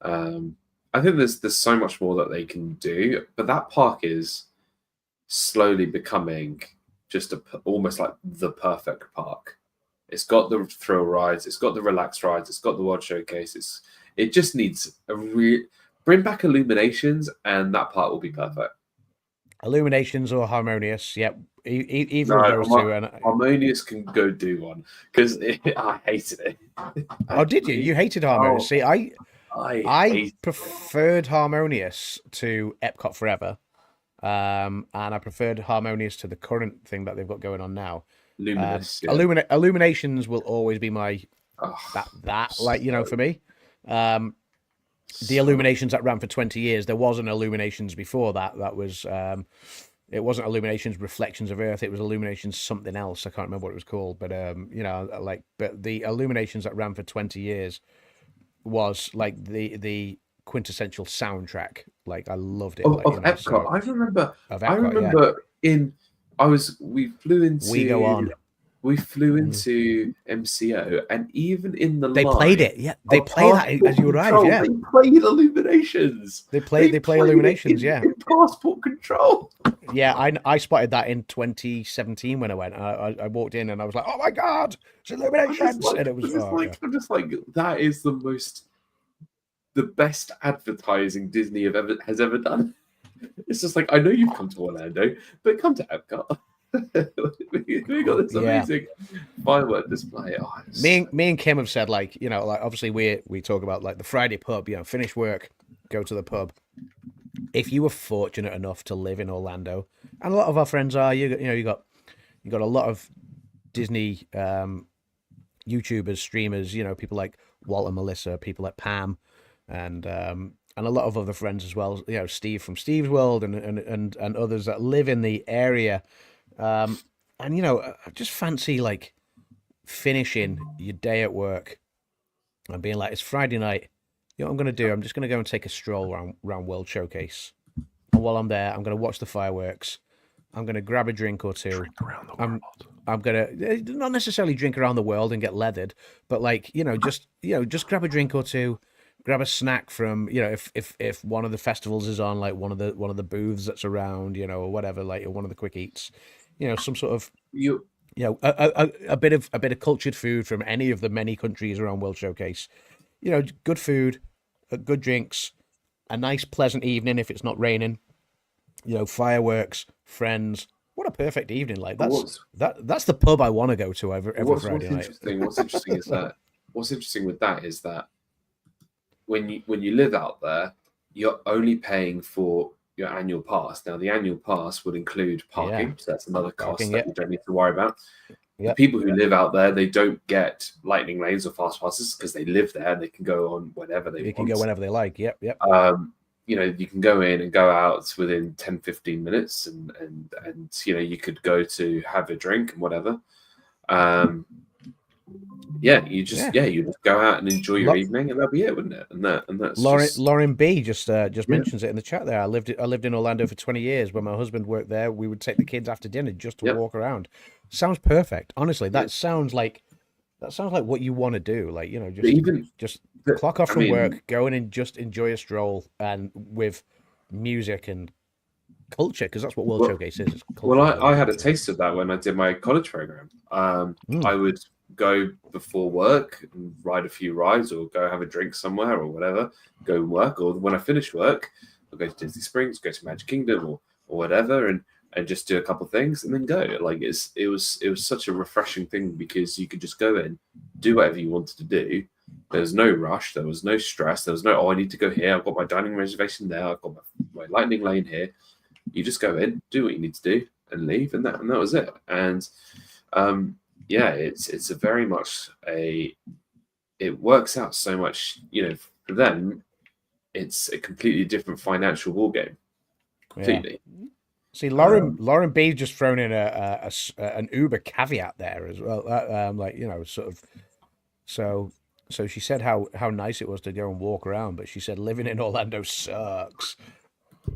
I think there's so much more that they can do, but that park is slowly becoming just almost like the perfect park. It's got the thrill rides, it's got the relaxed rides, it's got the World Showcase. It just needs bring back Illuminations, and that part will be perfect. Illuminations or Harmonious, yep. Either of those two. And Harmonious can go do one because I hated it. Oh, did you? You hated Harmonious? See, I I preferred Harmonious to Epcot Forever, and I preferred Harmonious to the current thing that they've got going on now. Luminous. Illuminations will always be my for me. The Illuminations that ran for 20 years. There was an Illuminations before that. That was it wasn't Illuminations Reflections of Earth. It was Illuminations something else. I can't remember what it was called, but but the Illuminations that ran for 20 years was like the quintessential soundtrack. Like I loved it. Of Epcot. I remember. We flew into. We Go On. We flew into MCO, and even in the they played it. Yeah, they play that as you arrive. Yeah, they played Illuminations. They play Illuminations. In Passport Control. Yeah, I spotted that in 2017 when I went. I walked in and I was like, "Oh my god, it's Illuminations!" And it was. I'm just like, that is the best advertising Disney has ever done. It's just like, I know you've come to Orlando, but come to Epcot. We got this amazing firework display. Me and Kim have said, like, obviously we talk about like the Friday pub, finish work, go to the pub. If you were fortunate enough to live in Orlando, and a lot of our friends are, you got a lot of Disney YouTubers, streamers, people like Walt and Melissa, people like Pam, and a lot of other friends as well, Steve from Steve's World and others that live in the area. I just fancy like finishing your day at work and being like, it's Friday night. You know what I'm going to do? I'm just going to go and take a stroll around World Showcase. And while I'm there, I'm going to watch the fireworks. I'm going to grab a drink or two. Drink around the world. I'm going to not necessarily drink around the world and get leathered, but like, just grab a drink or two, grab a snack from, if one of the festivals is on, like one of the booths that's around, or whatever, like one of the quick eats. Some sort of a bit of cultured food from any of the many countries around World Showcase. Good food, good drinks, a nice pleasant evening if it's not raining. Fireworks, friends. What a perfect evening! Like that's the pub I want to go to every Friday night. What's interesting with that is that when you live out there, you're only paying for your annual pass. Now, the annual pass would include parking, so that's another cost that you don't need to worry about. The people who live out there, they don't get lightning lanes or fast passes because they live there and they can go on whenever they want. Can go whenever they like. Yep. You can go in and go out within 10, 15 minutes and you could go to have a drink and whatever. You just go out and enjoy your evening, and that'll be it, wouldn't it? And that's Lauren B just mentions it in the chat there. I lived in Orlando for 20 years. When my husband worked there, we would take the kids after dinner just to walk around. Sounds perfect. Honestly, that sounds like what you want to do. Like, just clock off from work, go in and just enjoy a stroll, and with music and culture, because that's what World Showcase is. I had a taste of that when I did my college program. I would go before work and ride a few rides, or go have a drink somewhere, or whatever, go and work, or when I finish work, I'll go to Disney Springs, go to Magic Kingdom, or whatever, and just do a couple of things and then go. Like it was such a refreshing thing, because you could just go in, do whatever you wanted to do. There was no rush, there was no stress, there was no, I need to go here, I've got my dining reservation there, I've got my lightning lane here. You just go in, do what you need to do, and leave, and that was it. And it's a very much it works out so much, for them, it's a completely different financial ball game. Completely. Yeah. See, Lauren B just thrown in an Uber caveat there as well. So she said how nice it was to go and walk around, but she said living in Orlando sucks.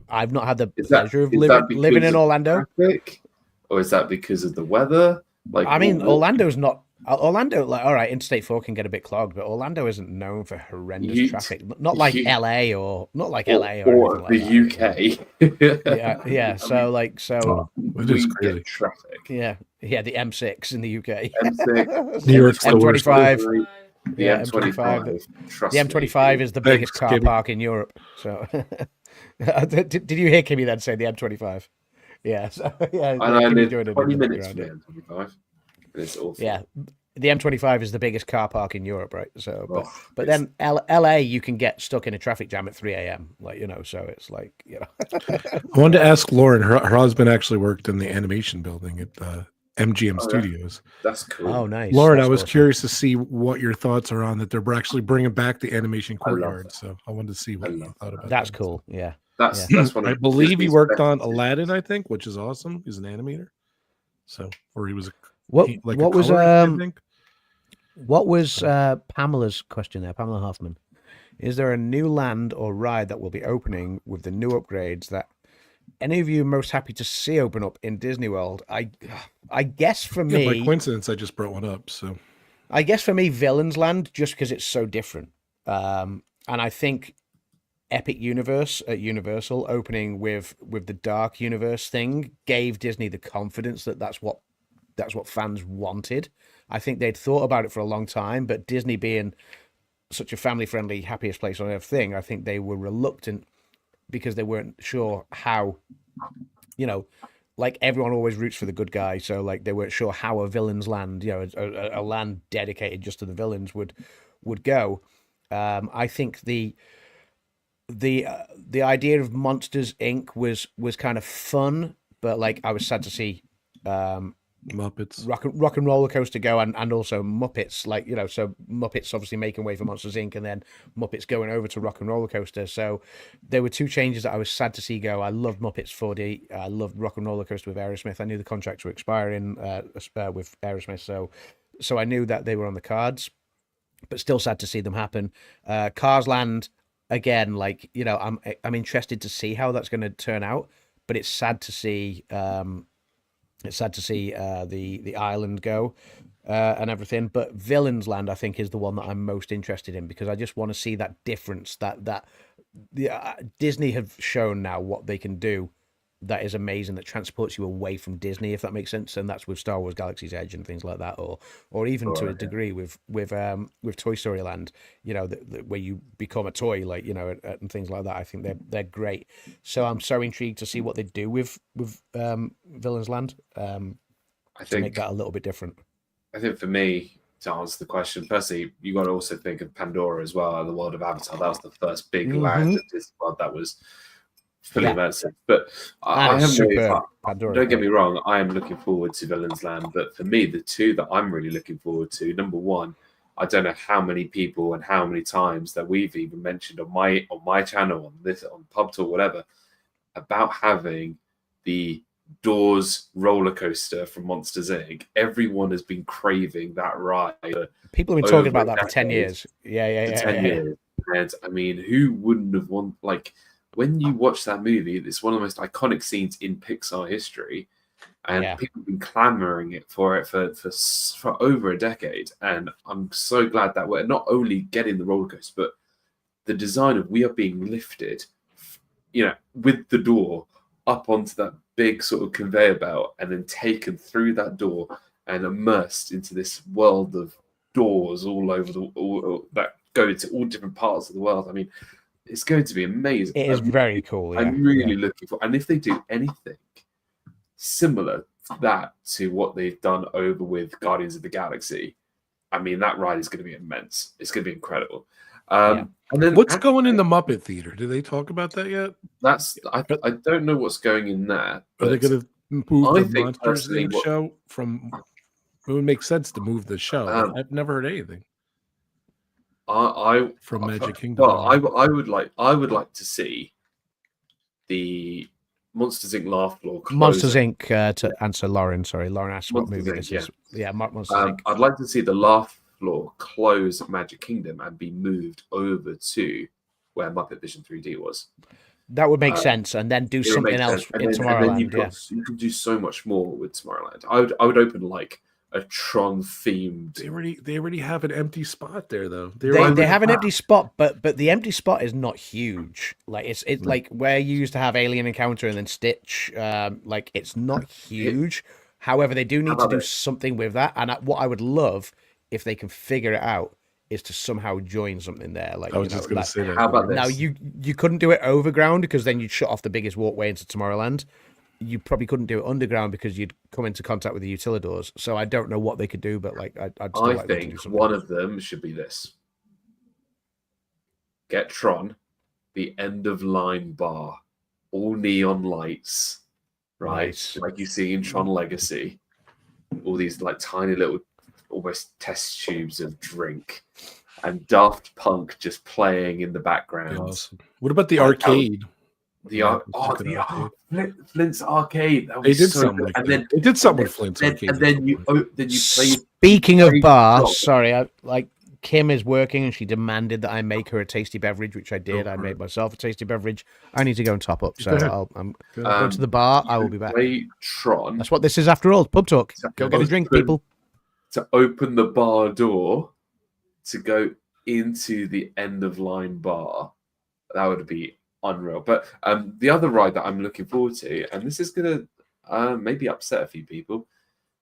I've not had the pleasure of living in Orlando. Traffic, or is that because of the weather? Like, Orlando's not Orlando, like, all right, Interstate 4 can get a bit clogged, but Orlando isn't known for horrendous traffic. Not like LA or anything like the that. UK. Yeah. So it is crazy. Get traffic. Yeah, the M6 in the UK. M6, New York's the worst. M25. The Yeah, M25. The M25 is the biggest car park in Europe. So, did you hear Kimmy then say the M25? Yeah, so, yeah. And I live 20 minutes from the M25. And it's awful. Yeah, the M25 is the biggest car park in Europe, right? So, but then LA, you can get stuck in a traffic jam at 3 a.m. Like, you know, so it's like, you know. I wanted to ask Lauren. Her husband actually worked in the animation building at MGM Studios. That's cool. Oh, nice. Lauren, I was curious to see what your thoughts are on that. They're actually bringing back the animation courtyard. So I wanted to see what you thought about that. That's cool. Yeah. That's one. I believe he worked on Aladdin, I think, which is awesome. He's an animator. So, or he was what was Pamela's question there? Pamela Hoffman. Is there a new land or ride that will be opening with the new upgrades that any of you most happy to see open up in Disney World? I guess for me, by coincidence, I just brought one up. So I guess for me, Villains Land, just because it's so different. And I think Epic Universe at Universal opening with the Dark Universe thing gave Disney the confidence that that's what fans wanted. I think they'd thought about it for a long time, but Disney being such a family-friendly, happiest place on earth thing, I think they were reluctant because they weren't sure how, you know, like everyone always roots for the good guy. So like they weren't sure how a villain's land, you know, a land dedicated just to the villains would go. I think the idea of Monsters Inc. was kind of fun, but like I was sad to see Muppets, Rock and Roller Coaster go, and also Muppets, like, you know, so Muppets obviously making way for Monsters Inc. and then Muppets going over to Rock and Roller Coaster. So there were two changes that I was sad to see go. I loved Muppets 4D. I loved Rock and Roller Coaster with Aerosmith. I knew the contracts were expiring with Aerosmith, so I knew that they were on the cards, but still sad to see them happen. Cars Land, again, like, you know, I'm interested to see how that's going to turn out, but it's sad to see the island go and everything. But Villains Land, I think, is the one that I'm most interested in because I just want to see that difference that Disney have shown now what they can do. That is amazing. That transports you away from Disney, if that makes sense, and that's with Star Wars Galaxy's Edge and things like that, or even to a degree with Toy Story Land. You know, where you become a toy, like, you know, and things like that. I think they're great. So I'm so intrigued to see what they do with Villains Land. I think to make that a little bit different. I think for me, to answer the question, firstly, you got to also think of Pandora as well, the world of Avatar. That was the first big land of Disney World that was fully immersive. But I haven't really don't get me wrong, I am looking forward to Villains Land. But for me, the two that I'm really looking forward to, number one, I don't know how many people and how many times that we've even mentioned on my channel, on PubTalk, whatever, about having the Doors roller coaster from Monsters Inc. Everyone has been craving that ride. People have been talking about that for 10 years. Yeah. 10 years. And I mean, who wouldn't have wanted, like, when you watch that movie, it's one of the most iconic scenes in Pixar history, and people have been clamoring for over a decade. And I'm so glad that we're not only getting the roller coaster, but the design of we are being lifted, you know, with the door up onto that big sort of conveyor belt, and then taken through that door and immersed into this world of doors all over that go to all different parts of the world. I mean, it's going to be amazing. It is very cool. Yeah. I'm really looking for, and if they do anything similar to that, to what they've done over with Guardians of the Galaxy, I mean, that ride is going to be immense. It's going to be incredible. And then what's going in the Muppet Theater? Did they talk about that yet? I don't know what's going in there. Are they going to move the Monsters Inc. show from? It would make sense to move the show. I've never heard anything. From Magic Kingdom. Well, I would like to see the Monsters Inc. laugh floor. Monsters Inc. To answer Lauren. Sorry, Lauren asked what movie this is. Yeah, Monsters Inc. I'd like to see the laugh floor close at Magic Kingdom and be moved over to where Muppet Vision 3D was. That would make sense, and then do something else in Tomorrowland. You can do so much more with Tomorrowland. I would open like a Tron themed. They already have an empty spot there, though. They have an empty spot, but the empty spot is not huge. Like it's like where you used to have Alien Encounter and then Stitch. Like it's not huge. However, they do need to do something with that. And what I would love if they can figure it out is to somehow join something there. Like I was just going to say that. How about this? Now you couldn't do it overground because then you'd shut off the biggest walkway into Tomorrowland. You probably couldn't do it underground because you'd come into contact with the utilidors. So I don't know what they could do, but like I think one of them should be this: get Tron, the end of line bar, all neon lights, right? Nice. Like you see in Tron Legacy, all these like tiny little, almost test tubes of drink, and Daft Punk just playing in the background. Awesome. What about the arcade? Flint's arcade. They did something like that. They did something with Flint's arcade. And then you play. Speaking of bar, sorry, Kim is working and she demanded that I make her a tasty beverage, which I did. I made myself a tasty beverage. I need to go and top up, so I'm going to the bar. I will be back. Play Tron. That's what this is after all. Pub talk. Go get a drink, people. To open the bar door to go into the end of line bar, that would be unreal. But the other ride that I'm looking forward to, and this is going to maybe upset a few people,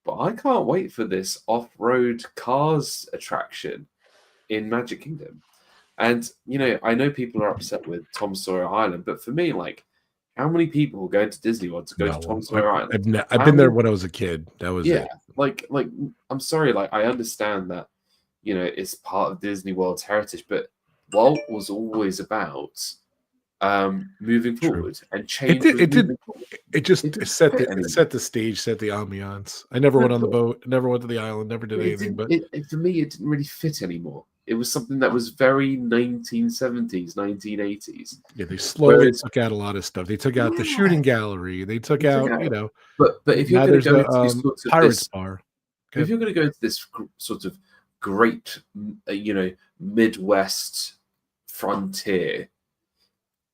but I can't wait for this off-road cars attraction in Magic Kingdom. And, you know, I know people are upset with Tom Sawyer Island, but for me, like, how many people go into Disney World to go to Tom Sawyer Island? I've been there when I was a kid. That was it. Like, I'm sorry, like, I understand that, you know, it's part of Disney World's heritage, but Walt was always about moving forward and changing. It just set the stage, set the ambiance. I never went on the boat, never went to the island, never did anything. But for me, it didn't really fit anymore. It was something that was very 1970s, 1980s. Yeah, they slowly took out a lot of stuff. They took out the shooting gallery. They took out, you know. But if you're going to go into this sort of Pirates bar, if you're going to go into this sort of great, you know, Midwest frontier,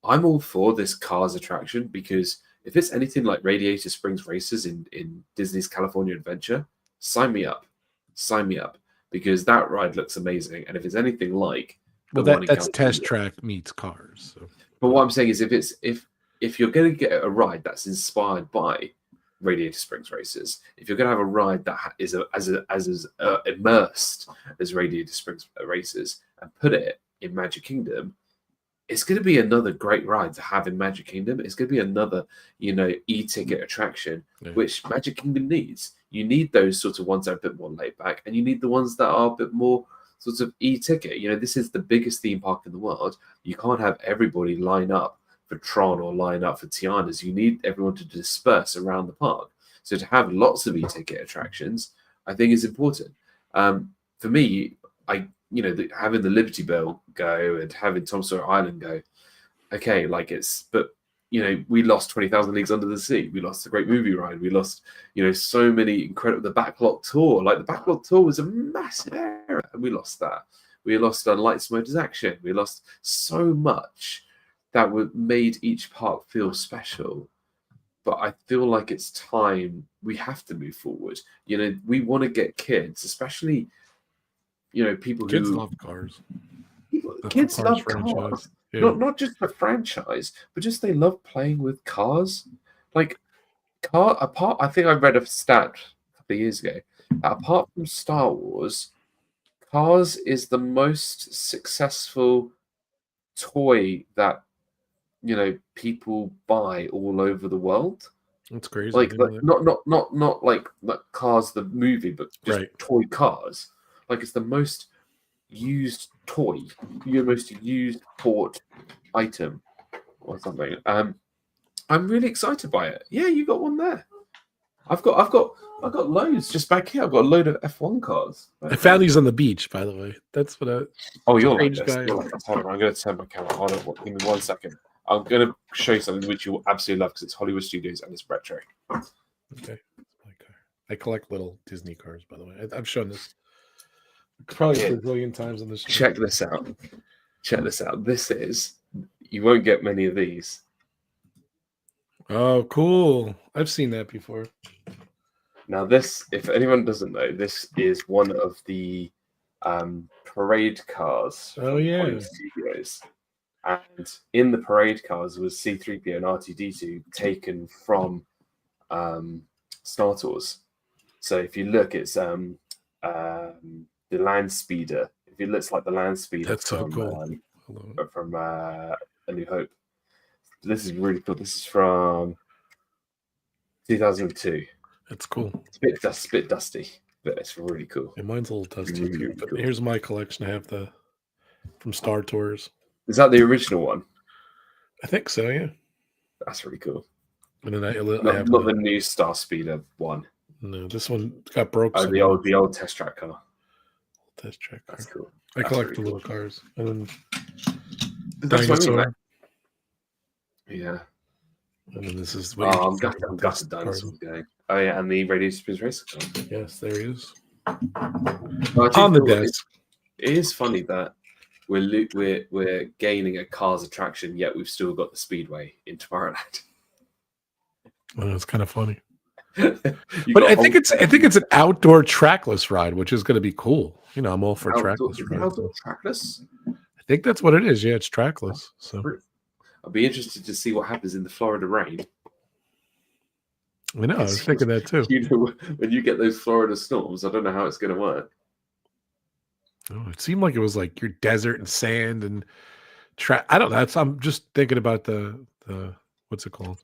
I'm all for this cars attraction, because if it's anything like Radiator Springs Races in Disney's California Adventure, sign me up. Sign me up, because that ride looks amazing. And if it's anything like that's Test Track meets Cars. So. But what I'm saying is, if you're going to get a ride that's inspired by Radiator Springs Races, if you're going to have a ride that is as immersed as Radiator Springs Races and put it in Magic Kingdom, it's going to be another great ride to have in Magic Kingdom. It's going to be another, you know, e-ticket attraction, which Magic Kingdom needs. You need those sort of ones that are a bit more laid back, and you need the ones that are a bit more sort of e-ticket. You know, this is the biggest theme park in the world. You can't have everybody line up for Tron or line up for Tiana's. You need everyone to disperse around the park. So to have lots of e-ticket attractions, I think is important. For me, having the Liberty Bell go and having Tom Sawyer Island go, okay, but you know, we lost 20,000 Leagues Under the Sea. We lost the Great Movie Ride. We lost, you know, so many incredible, the Backlot Tour. Like the Backlot Tour was a massive era, and we lost that. We lost Lights Motors Action. We lost so much that made each park feel special. But I feel like it's time we have to move forward. You know, we want to get kids, especially, you know, kids love cars. Kids love cars. Yeah. Not just the franchise, but just they love playing with cars. Like I think I read a stat a couple of years ago that apart from Star Wars, Cars is the most successful toy that, you know, people buy all over the world. That's crazy. Like not like Cars the movie, but just toy cars. Like it's the most used toy, your most used port item or something. I'm really excited by it. Yeah, you got one there. I've got loads just back here. I've got a load of F1 cars. I found these on the beach, by the way. That's what I. Oh, you're like this. Hold on, I'm going to turn my camera on. Give me 1 second. I'm going to show you something which you'll absolutely love because it's Hollywood Studios and it's retro. Okay, my car. I collect little Disney cars, by the way. I've shown this probably a billion times on this show. Check this out. This is, you won't get many of these. Oh, cool. I've seen that before. Now, this, if anyone doesn't know, this is one of the parade cars from Hollywood Studios. And in the parade cars was C-3PO and R2-D2 taken from Star Tours. So if you look, it's the land speeder. If it looks like the land speeder, that's so cool. From A New Hope. This is really cool. This is from 2002. That's cool. It's a bit dusty, but it's really cool. Yeah, mine's a little dusty too. But here's my collection. I have from Star Tours. Is that the original one? I think so. Yeah. That's really cool. And then I have not the new Star Speeder one. No, this one got broke. Oh, the old test track car. Test track car. That's cool. I collect the little cars. And then Dinosaur. Yeah. And then this is I'm gutted Dinosaur going. Oh yeah, and the Radio Speed's race car. Yes, there he is. On the desk. It is funny that we're gaining a Cars attraction, yet we've still got the Speedway in Tomorrowland. Well, it's kind of funny. But I think it's an outdoor trackless ride, which is going to be cool. You know, I'm all for trackless rides. Outdoor trackless? I think that's what it is. Yeah, it's trackless. So I'll be interested to see what happens in the Florida rain. I know. I was thinking that too. You know, when you get those Florida storms, I don't know how it's going to work. Oh, it seemed like it was like your desert and sand and I don't know. I'm just thinking about the what's it called?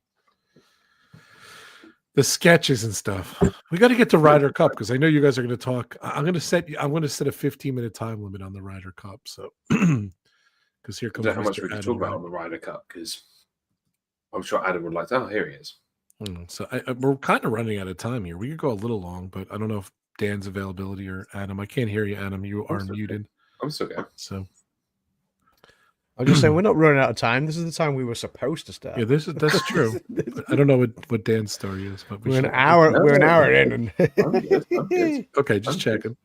The sketches and stuff. We got to get to Ryder Cup because I know you guys are going to talk. I'm going to set a 15-minute time limit on the Ryder Cup. So, because here comes I don't know how much we Mr. can Adam talk about on the Ryder Cup because I'm sure Adam would like to. Oh, here he is. So we're kind of running out of time here. We could go a little long, but I don't know if Dan's availability or Adam. I can't hear you, Adam. You are muted. I'm still going. So. I'm just saying we're not running out of time. This is the time we were supposed to start. Yeah, that's true. I don't know what Dan's story is, but we're an hour. We're an hour in. I'm good. Okay, just checking.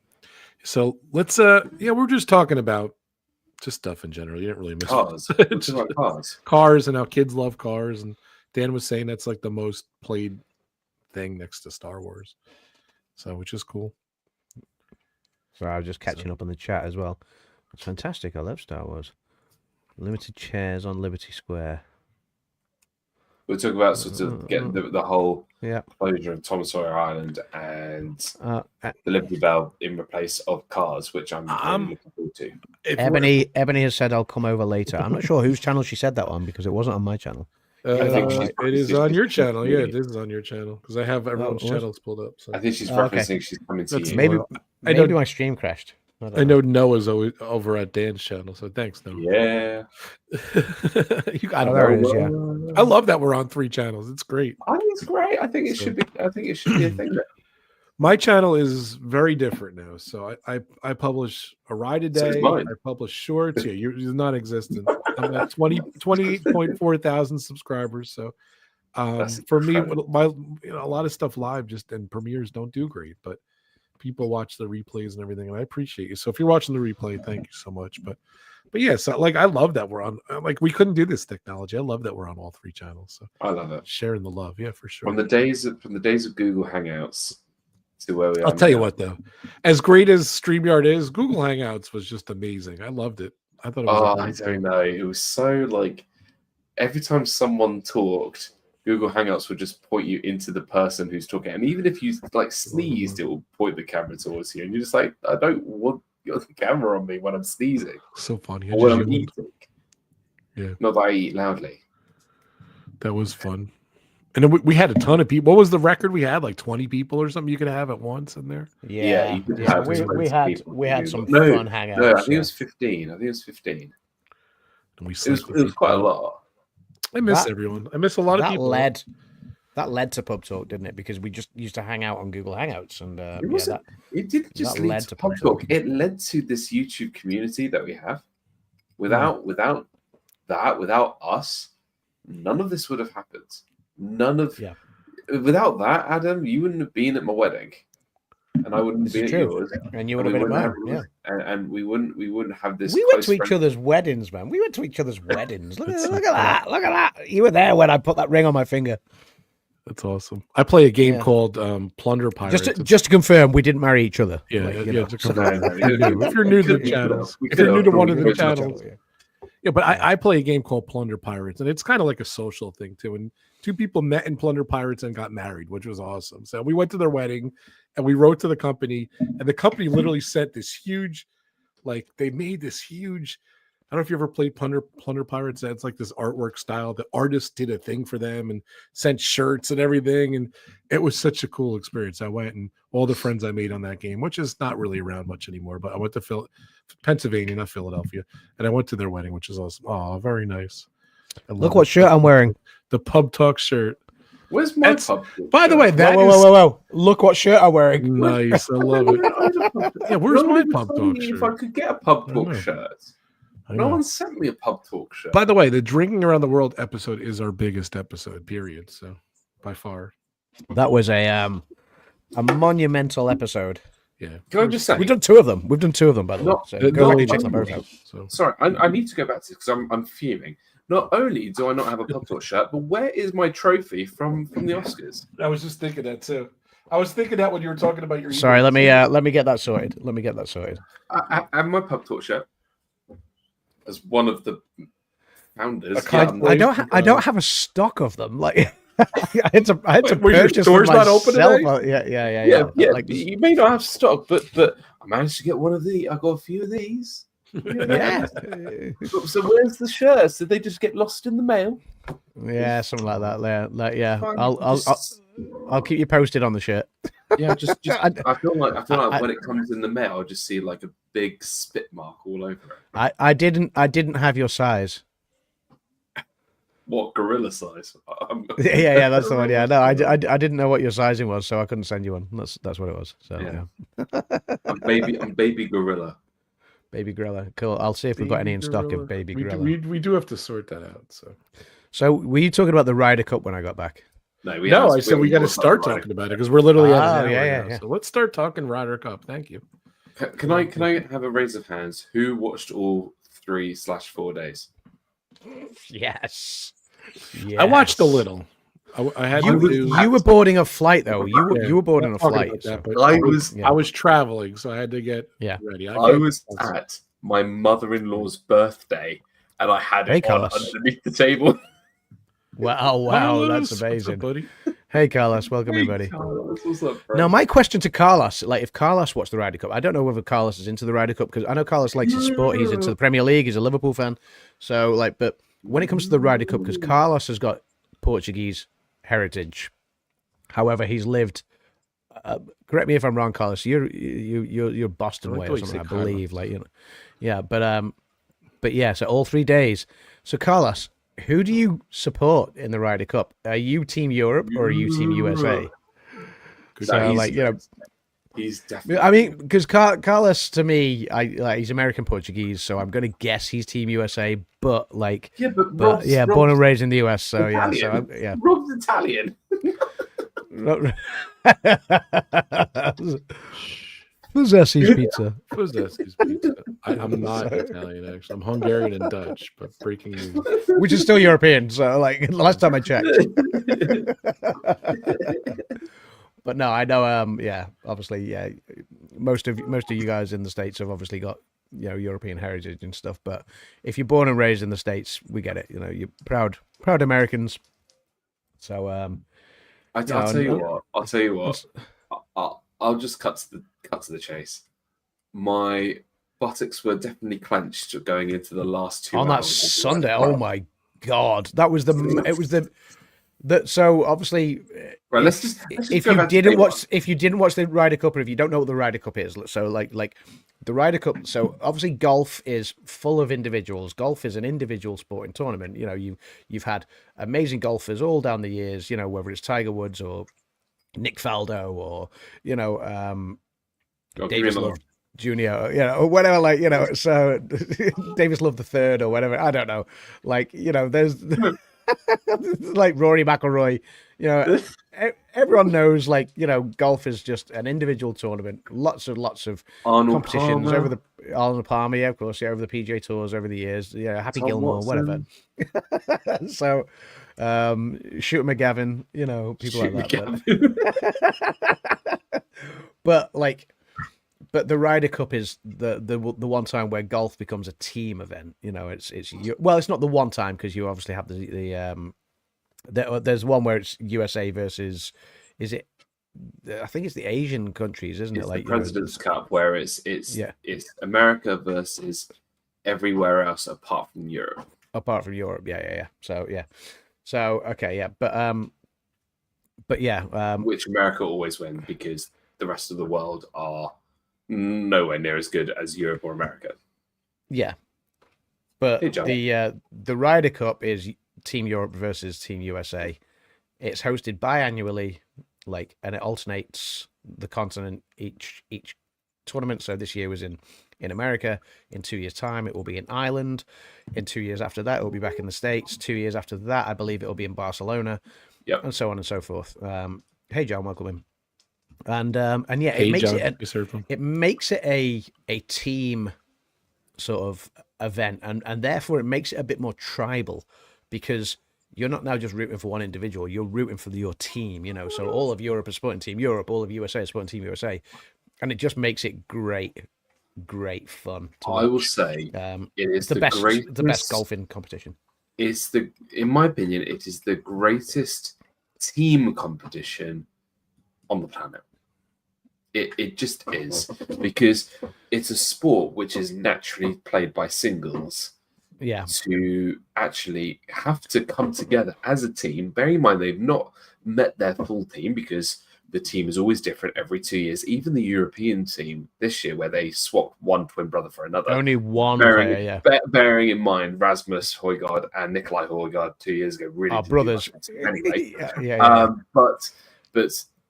So let's. We're just talking about just stuff in general. You didn't really miss cars. Just like cars. Cars and how kids love cars, and Dan was saying that's like the most played thing next to Star Wars. So, which is cool. So I was just catching up on the chat as well. It's fantastic. I love Star Wars. Limited chairs on Liberty Square. We're talking about sort of getting the whole closure of Tom Sawyer Island and the Liberty Bell in place of cars, which I'm really looking forward to. Ebony has said I'll come over later. I'm not sure whose channel she said that on because it wasn't on my channel. I think it is on your channel. Yeah, it is on your channel because I have everyone's channels pulled up. So. I think she's referencing she's coming to you. Maybe my stream crashed. I know Noah's always over at Dan's channel, so thanks, Noah. Yeah. You got it. I love that we're on 3 channels. It's great. I think it's great. I think it should be a thing. My channel is very different now. So I publish a ride a day. I publish shorts. Yeah, you're non-existent. I'm at 28.4 thousand subscribers. So for me, a lot of stuff live and premieres don't do great, but people watch the replays and everything, and I appreciate you. So if you're watching the replay, thank you so much. But yeah, so like I love that we're on. Like we couldn't do this technology. I love that we're on all 3 channels. So I love it. Sharing the love, yeah, for sure. From the days of Google Hangouts to where we are. I'll tell you what, though, as great as StreamYard is, Google Hangouts was just amazing. I loved it. I thought it was. I don't know. It was so like every time someone talked, Google Hangouts would just point you into the person who's talking. And even if you like sneezed, it will point the camera towards you. And you're just like, I don't want the camera on me when I'm sneezing. So funny. Or when I'm eating. Yeah. Not that I eat loudly. That was fun. And then we had a ton of people. What was the record we had? Like 20 people or something you could have at once in there? Yeah. We had some fun hangouts. No, I think it was 15. And it was quite a lot. I miss everyone. I miss a lot of people. That led to PubTalk, didn't it? Because we just used to hang out on Google Hangouts, and it didn't just lead to PubTalk. It led to this YouTube community that we have. Without us, none of this would have happened. Without that, Adam, you wouldn't have been at my wedding, and I wouldn't be at yours, and you would have been at mine. Yeah, and we wouldn't have this. We went to each other's weddings, man. We went to each other's weddings. Look at that! Look at that! You were there when I put that ring on my finger. That's awesome. I play a game called Plunder Pirates. Just to confirm, we didn't marry each other. Yeah, like, to confirm. If you're new to the channels, if you're new to one of the channels, yeah. But I play a game called Plunder Pirates, and it's kind of like a social thing too. And two people met in Plunder Pirates and got married, which was awesome. So we went to their wedding, and we wrote to the company, and the company literally sent this huge, like they made this huge. I don't know if you ever played Plunder Pirates. It's like this artwork style. The artist did a thing for them and sent shirts and everything. And it was such a cool experience. I went, and all the friends I made on that game, which is not really around much anymore, but I went to Pennsylvania, not Philadelphia. And I went to their wedding, which is awesome. Oh, very nice. Look what shirt I'm wearing. The PubTalk shirt. Where's my pub? By the way, that whoa. Look what shirt I'm wearing. Nice. I love it. Yeah, where's my PubTalk shirt? If I could get a PubTalk shirt. No one sent me a PubTalk shirt. By the way, the Drinking Around the World episode is our biggest episode, period. So, by far. That was a monumental episode. Yeah. Can I just say? We've done two of them, by the way. So go check them both out. Sorry, I need to go back to this because I'm fuming. Not only do I not have a PubTalk shirt, but where is my trophy from the Oscars? I was just thinking that too. I was thinking that when you were talking about your. Sorry, let me get that sorted. I have my PubTalk shirt. As one of the founders, I don't have a stock of them. Like I had to purchase doors them not open myself. today? Yeah. Like, you may not have stock, but I managed to get one of the. I got a few of these. Yeah. So where's the shirts? Did they just get lost in the mail? Yeah, something like that. Yeah. I'll keep you posted on the shirt. Yeah, just I feel like when it comes in the mail, I'll just see like a big spit mark all over it. I didn't have your size. What, gorilla size? Yeah, that's the one. Yeah, no, I didn't know what your sizing was, so I couldn't send you one. That's what it was. So yeah. I'm baby gorilla. Baby gorilla, cool. I'll see if we've got any in stock of baby gorilla. We do have to sort that out. So were you talking about the Ryder Cup when I got back? No, I said we got to start talking about it because we're literally at an hour yeah. now. So let's start talking Ryder Cup. Thank you. Can I have a raise of hands? Who watched all 3/4 days? Yes. I watched a little. I had you were boarding a flight though. You were boarding a flight. I was traveling, so I had to get ready. I was at my mother-in-law's birthday, and I had it on underneath the table. Wow, that's amazing. Up, buddy? Hey, Carlos, welcome in, buddy. Carlos, what's up, bro? Now, my question to Carlos, like if Carlos watched the Ryder Cup, I don't know whether Carlos is into the Ryder Cup because I know Carlos likes his sport. He's into the Premier League. He's a Liverpool fan. So, but when it comes to the Ryder Cup, because Carlos has got Portuguese heritage, however, he's lived. Correct me if I'm wrong, Carlos. You're Boston way or something, I believe. Yeah, but yeah. So all 3 days. So Carlos, who do you support in the Ryder Cup? Are you Team Europe or are you Team USA? So, he's definitely. I mean, because Carlos, to me, he's American Portuguese, so I'm going to guess he's Team USA. But Rob's born and raised in the US, so Italian. yeah. Rob's Italian. Possessi's pizza. Possessi's pizza. I'm not Italian, actually. I'm Hungarian and Dutch, but breaking news. Which is still European, so the last time I checked. But no, I know. Obviously, most of you guys in the States have obviously got European heritage and stuff. But if you're born and raised in the States, we get it. You're proud Americans. So I'll tell you what. I'll just cut to the chase. My buttocks were definitely clenched going into the last 2 hours. On that Sunday, oh my God, that was so obviously, right, let's just if you didn't watch the Ryder Cup, or if you don't know what the Ryder Cup is, so like the Ryder Cup, so obviously golf is full of individuals. Golf is an individual sporting tournament. You've had amazing golfers all down the years. Whether it's Tiger Woods or Nick Faldo or Davis Love Jr. Or whatever. So Davis Love the third or whatever. I don't know. There's Like Rory McIlroy, you know, everyone knows, like, you know, golf is just an individual tournament. Lots of Arnold competitions Palmer, over the Arnold Palmer, yeah, of course, yeah, over the PGA Tours over the years, yeah, Happy Tom Gilmore, Watson, whatever. So, Shooter McGavin, you know, people Shoot like that. McGavin. But like, but the Ryder Cup is the one time where golf becomes a team event. You know, it's well, it's not the one time, because you obviously have there's one where it's USA versus, is it? I think it's the Asian countries, isn't it? It's Like, the President's Cup, where it's America versus everywhere else apart from Europe. Apart from Europe, yeah. So okay, yeah, but yeah, which America always win, because the rest of the world are nowhere near as good as Europe or America. Yeah, but hey, the Ryder Cup is Team Europe versus Team USA. It's hosted biannually, like, and it alternates the continent each tournament. So this year was in America. In 2 years' time, it will be in Ireland. In 2 years after that, it will be back in the States. 2 years after that, I believe it will be in Barcelona. Yep. And so on and so forth. Hey, John, welcome in. And yeah, Hey, it makes it a team sort of event, and therefore it makes it a bit more tribal, because you're not now just rooting for one individual, you're rooting for your team, you know. So all of Europe is supporting Team Europe, all of USA is supporting Team USA, and it just makes it great fun to watch. I will say it is the best golfing competition. In my opinion, it is the greatest team competition on the planet. It just is, because it's a sport which is naturally played by singles. Yeah. To actually have to come together as a team. Bearing in mind they've not met their full team, because the team is always different every 2 years. Even the European team this year, where they swapped one twin brother for another. Only one player, yeah. Bearing in mind Rasmus Højgaard and Nikolai Højgaard 2 years ago really our brothers. Anyway. Yeah. But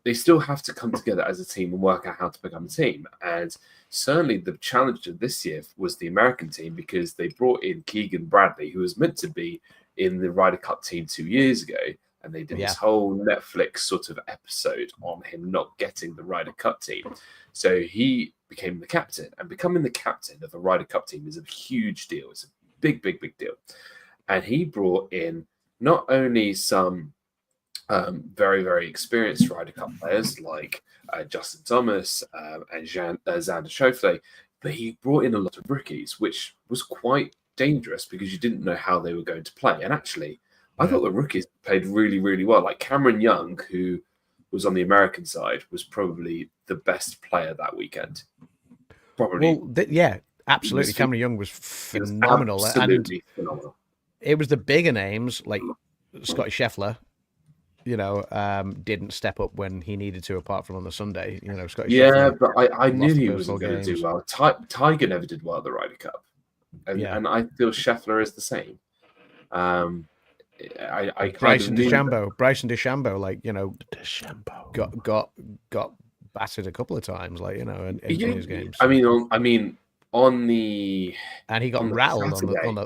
they still have to come together as a team and work out how to become a team. And certainly the challenge of this year was the American team, because they brought in Keegan Bradley, who was meant to be in the Ryder Cup team 2 years ago. And they did this whole Netflix sort of episode on him not getting the Ryder Cup team. So he became the captain, and becoming the captain of a Ryder Cup team is a huge deal. It's a big deal. And he brought in not only some very, very experienced Ryder Cup players like Justin Thomas and Xander Schauffele, but he brought in a lot of rookies, which was quite dangerous, because you didn't know how they were going to play. And actually, I thought the rookies played really, really well. Like Cameron Young, who was on the American side, was probably the best player that weekend. Probably. Well, absolutely. Cameron Young was phenomenal. Phenomenal. It was the bigger names like Scotty Scheffler, you know, didn't step up when he needed to, apart from on the Sunday. You know, Scotty Scheffler, but I knew he wasn't going to do well. Tiger never did well at the Ryder Cup. And I feel Scheffler is the same. Bryson DeChambeau, like, you know, got battered a couple of times, like, you know, in his games. I mean, on the and he got rattled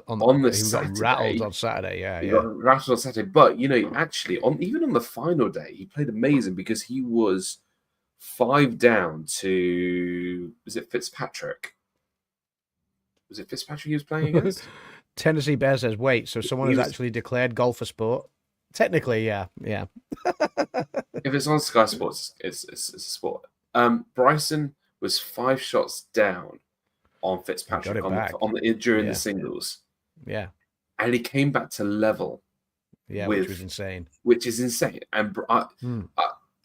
on Saturday. Yeah, he got rattled on Saturday. But you know, actually, even on the final day, he played amazing, because he was 5 down to Fitzpatrick? Was it Fitzpatrick he was playing against? Tennessee Bear says, wait, so someone has actually declared golf a sport? Technically, yeah. If it's on Sky Sports, it's a sport. Bryson was 5 shots down on Fitzpatrick during the singles. Yeah. And he came back to level. Yeah, which was insane. Which is insane. And I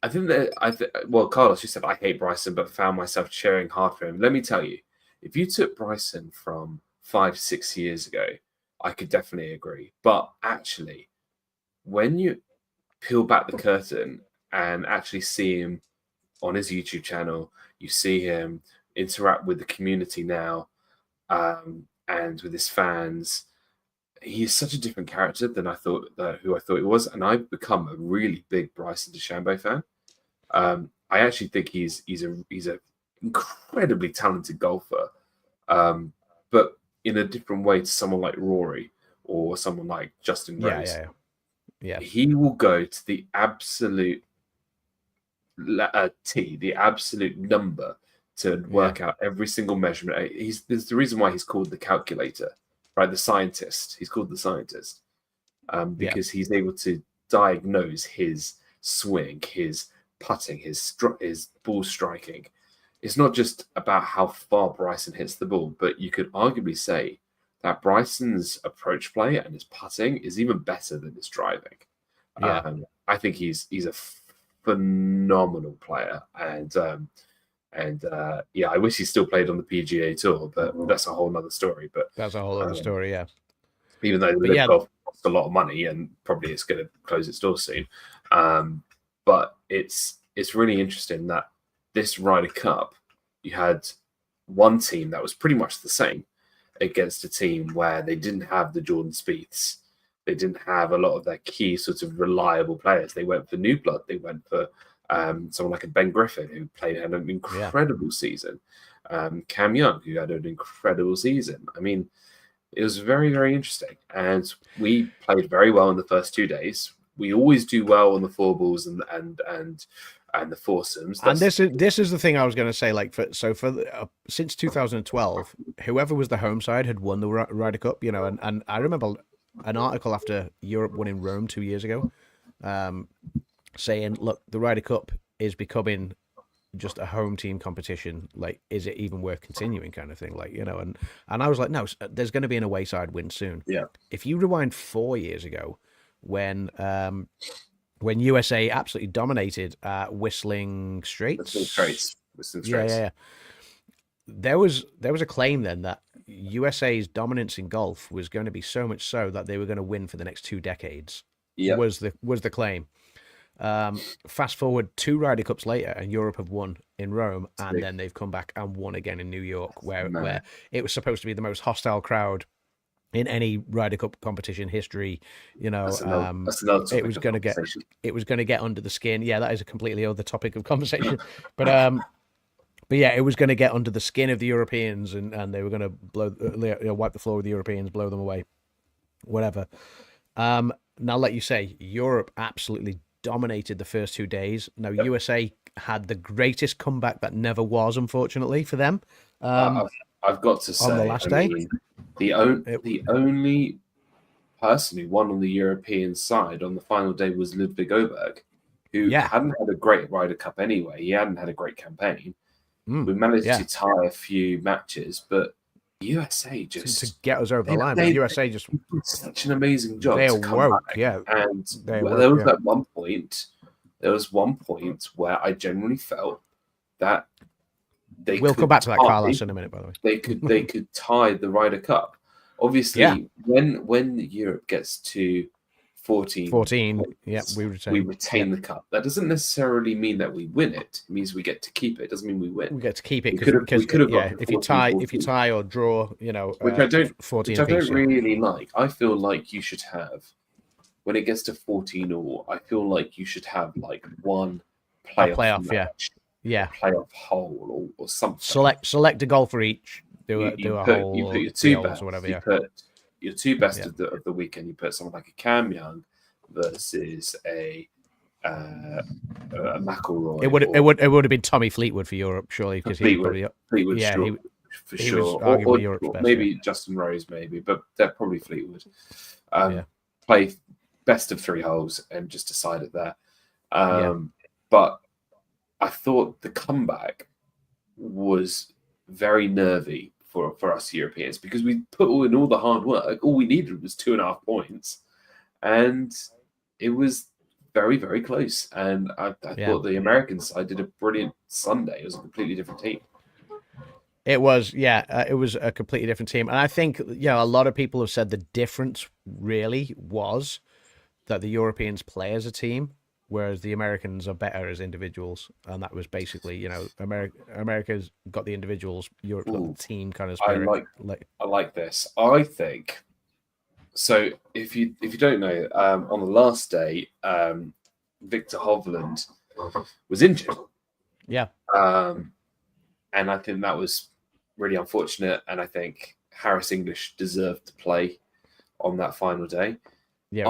think Carlos, you said, I hate Bryson, but found myself cheering hard for him. Let me tell you, if you took Bryson from 5-6 years ago, I could definitely agree. But actually, when you peel back the curtain and actually see him on his YouTube channel, you see him interact with the community now, and with his fans. He is such a different character than who I thought he was, and I've become a really big Bryson DeChambeau fan. I actually think he's a incredibly talented golfer, but in a different way to someone like Rory or someone like Justin Rose. Yeah. He will go to the absolute the absolute number to work out every single measurement. There's the reason why he's called the calculator, right? The scientist. He's called the scientist because he's able to diagnose his swing, his putting, his ball striking. It's not just about how far Bryson hits the ball, but you could arguably say that Bryson's approach play and his putting is even better than his driving. Yeah. I think he's a phenomenal player, and I wish he still played on the PGA Tour, but that's a whole other story. But that's a whole other story, yeah. Even though the golf costs a lot of money, and probably it's going to close its doors soon, but it's really interesting that this Ryder Cup, you had one team that was pretty much the same against a team where they didn't have the Jordan Spieths. They didn't have a lot of their key sort of reliable players. They went for new blood. They went for someone like a Ben Griffin, who had an incredible season. Cam Young, who had an incredible season. I mean, it was very, very interesting. And we played very well in the first 2 days. We always do well on the four balls and the foursomes. And this is the thing I was going to say. Like since 2012, whoever was the home side had won the Ryder Cup. You know, and I remember an article after Europe won in Rome 2 years ago, saying, "Look, the Ryder Cup is becoming just a home team competition. Like, is it even worth continuing?" Kind of thing. Like, you know, and I was like, no, there's going to be an away side win soon. Yeah. If you rewind 4 years ago, when USA absolutely dominated Whistling Straits. Yeah. There was a claim then that USA's dominance in golf was going to be so much so that they were going to win for the next 2 decades. Yeah, was the claim. Fast forward 2 Ryder Cups later, and Europe have won in Rome, and then they've come back and won again in New York, where it was supposed to be the most hostile crowd in any Ryder Cup competition history. You know, it was going to get under the skin. Yeah, that is a completely other topic of conversation. But yeah, it was going to get under the skin of the Europeans, and they were going to wipe the floor with the Europeans, blow them away, whatever. Now, like you say, Europe absolutely dominated the first 2 days. Now, USA had the greatest comeback that never was, unfortunately, for them. I've got to say, on the last day, the only person who won on the European side on the final day was Ludwig Oberg, who hadn't had a great Ryder Cup anyway. He hadn't had a great campaign. We managed to tie a few matches, but USA just to get us over the line. But USA just did such an amazing job. They to come awoke, back. and there was at one point. There was one point where I genuinely felt that we'll come back to that, Carlos, in a minute. By the way, they could tie the Ryder Cup. Obviously, when Europe gets to 14, we retain the cup. That doesn't necessarily mean that we win it. It means we get to keep it. It doesn't mean we win. We get to keep it because if you tie or draw, you know, which I don't 14 which I don't really like. I feel like you should have, when it gets to 14 all, I feel like you should have like one playoff match, playoff hole or something. Select a goal for each. Do a hole. You put your two best, or whatever. You put your two best of the weekend. You put someone like a Cam Young versus a McIlroy. It would have been Tommy Fleetwood for Europe, surely, because Fleetwood, for sure. Or maybe best, Justin Rose, but they're probably Fleetwood. Play best of 3 holes and just decide it there. But I thought the comeback was very nervy for us Europeans, because we put in all the hard work. All we needed was 2.5 points, and it was very, very close. And I thought the American side did a brilliant Sunday. It was a completely different team. It was, it was a completely different team. And I think, a lot of people have said the difference really was that the Europeans play as a team, whereas the Americans are better as individuals. And that was basically, America's got the individuals, Europe got the team kind of spirit. I like this. I think, so if you don't know, on the last day, Victor Hovland was injured. Yeah. And I think that was really unfortunate. And I think Harris English deserved to play on that final day. Yeah,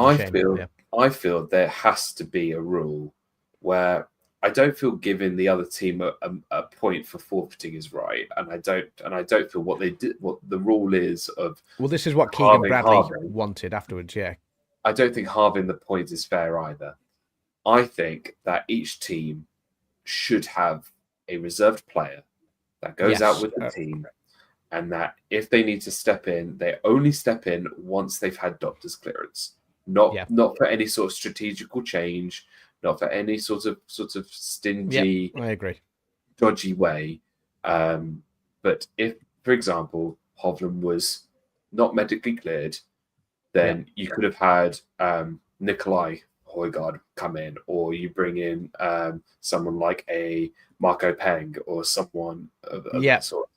I feel there has to be a rule where I don't feel giving the other team a point for forfeiting is right, and I don't feel what they did, what the rule is of. Well, this is what Keegan Bradley wanted afterwards. Yeah, I don't think halving the points is fair either. I think that each team should have a reserved player that goes out with the team, and that if they need to step in, they only step in once they've had doctor's clearance. Not for any sort of strategical change, not for any sort of stingy, I agree, dodgy way. But if, for example, Hovland was not medically cleared, then you could have had Nikolai Højgaard come in, or you bring in someone like a Marco Peng or someone of that sort.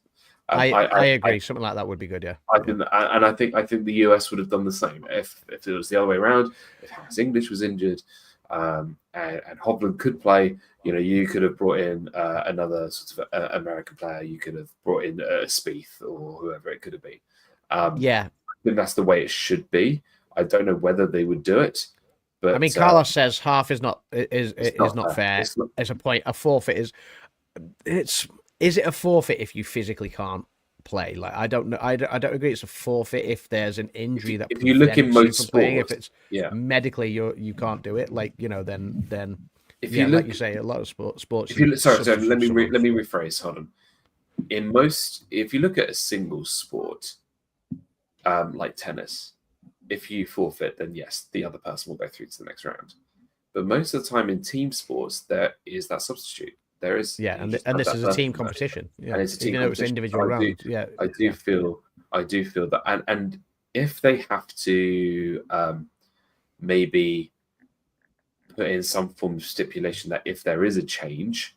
I agree. Something like that would be good. Yeah, I think the US would have done the same if it was the other way around. If Harris English was injured, and Hovland could play, you could have brought in another sort of American player. You could have brought in Spieth or whoever it could have been. I think that's the way it should be. I don't know whether they would do it, but I mean, Carlos says half is not fair. It's a point. A forfeit is. Is it a forfeit if you physically can't play? Like, I don't know. I don't agree. It's a forfeit if there's an injury that if you look in most sports, playing, if it's medically you can't do it. Like, then if you look, like you say, a lot of sports. Sorry. Let me rephrase. Hold on. If you look at a single sport, like tennis, if you forfeit, then yes, the other person will go through to the next round. But most of the time in team sports, there is that substitute. There is, and this is a team competition. Yeah, and it's a team competition. It's individual rounds. I do feel that, and if they have to maybe put in some form of stipulation that if there is a change,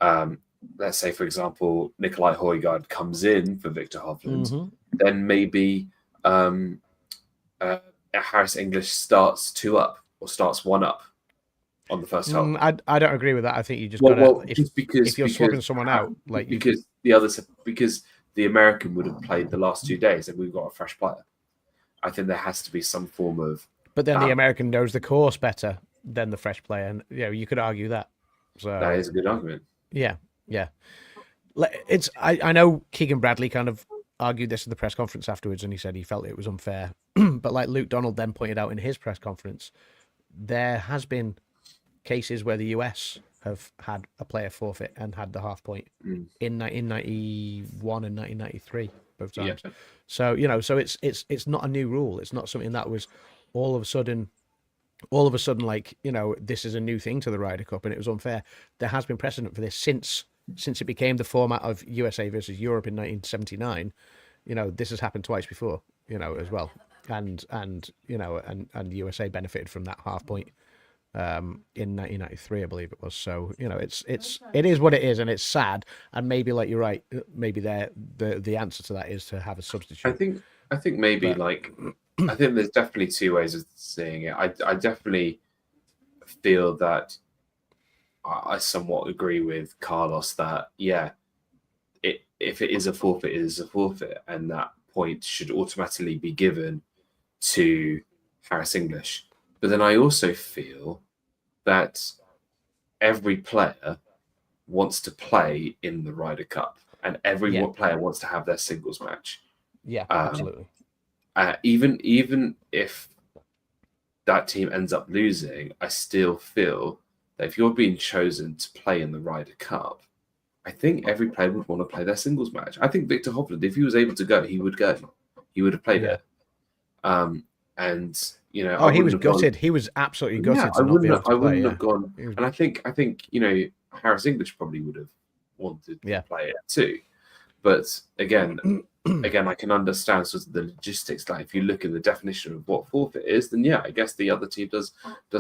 let's say for example Nikolai Højgaard comes in for Victor Hovland, then maybe Harris English starts 2 up or starts 1 up on the first hole. I don't agree with that. I think you just got if you're swapping someone out, like because the American would have played the last 2 days and we've got a fresh player. I think there has to be some form of. But then the American knows the course better than the fresh player, and you could argue that. So that is a good argument. Yeah. I know Keegan Bradley kind of argued this at the press conference afterwards, and he said he felt it was unfair. But like Luke Donald then pointed out in his press conference, there has been cases where the US have had a player forfeit and had the half point in 91 and 1993 both times. Yeah. So so it's not a new rule. It's not something that was all of a sudden like this is a new thing to the Ryder Cup and it was unfair. There has been precedent for this since it became the format of USA versus Europe in 1979. This has happened twice before. As well, and USA benefited from that half point. In 1993, I believe it was. So it is what it is, and it's sad. And maybe, like you're right, maybe the answer to that is to have a substitute. I think maybe I think there's definitely 2 ways of seeing it. I definitely feel that I somewhat agree with Carlos that if it is a forfeit, it is a forfeit, and that point should automatically be given to Harris English. But then I also feel that every player wants to play in the Ryder Cup, and every player wants to have their singles match. Yeah, absolutely. Even if that team ends up losing, I still feel that if you're being chosen to play in the Ryder Cup, I think every player would want to play their singles match. I think Victor Hovland, if he was able to go, he would go. He would have played it. And he was gutted. He was absolutely gutted. I wouldn't have gone. And I think Harris English probably would have wanted to play it too. But again, I can understand sort of the logistics. Like if you look at the definition of what forfeit is, then I guess the other team does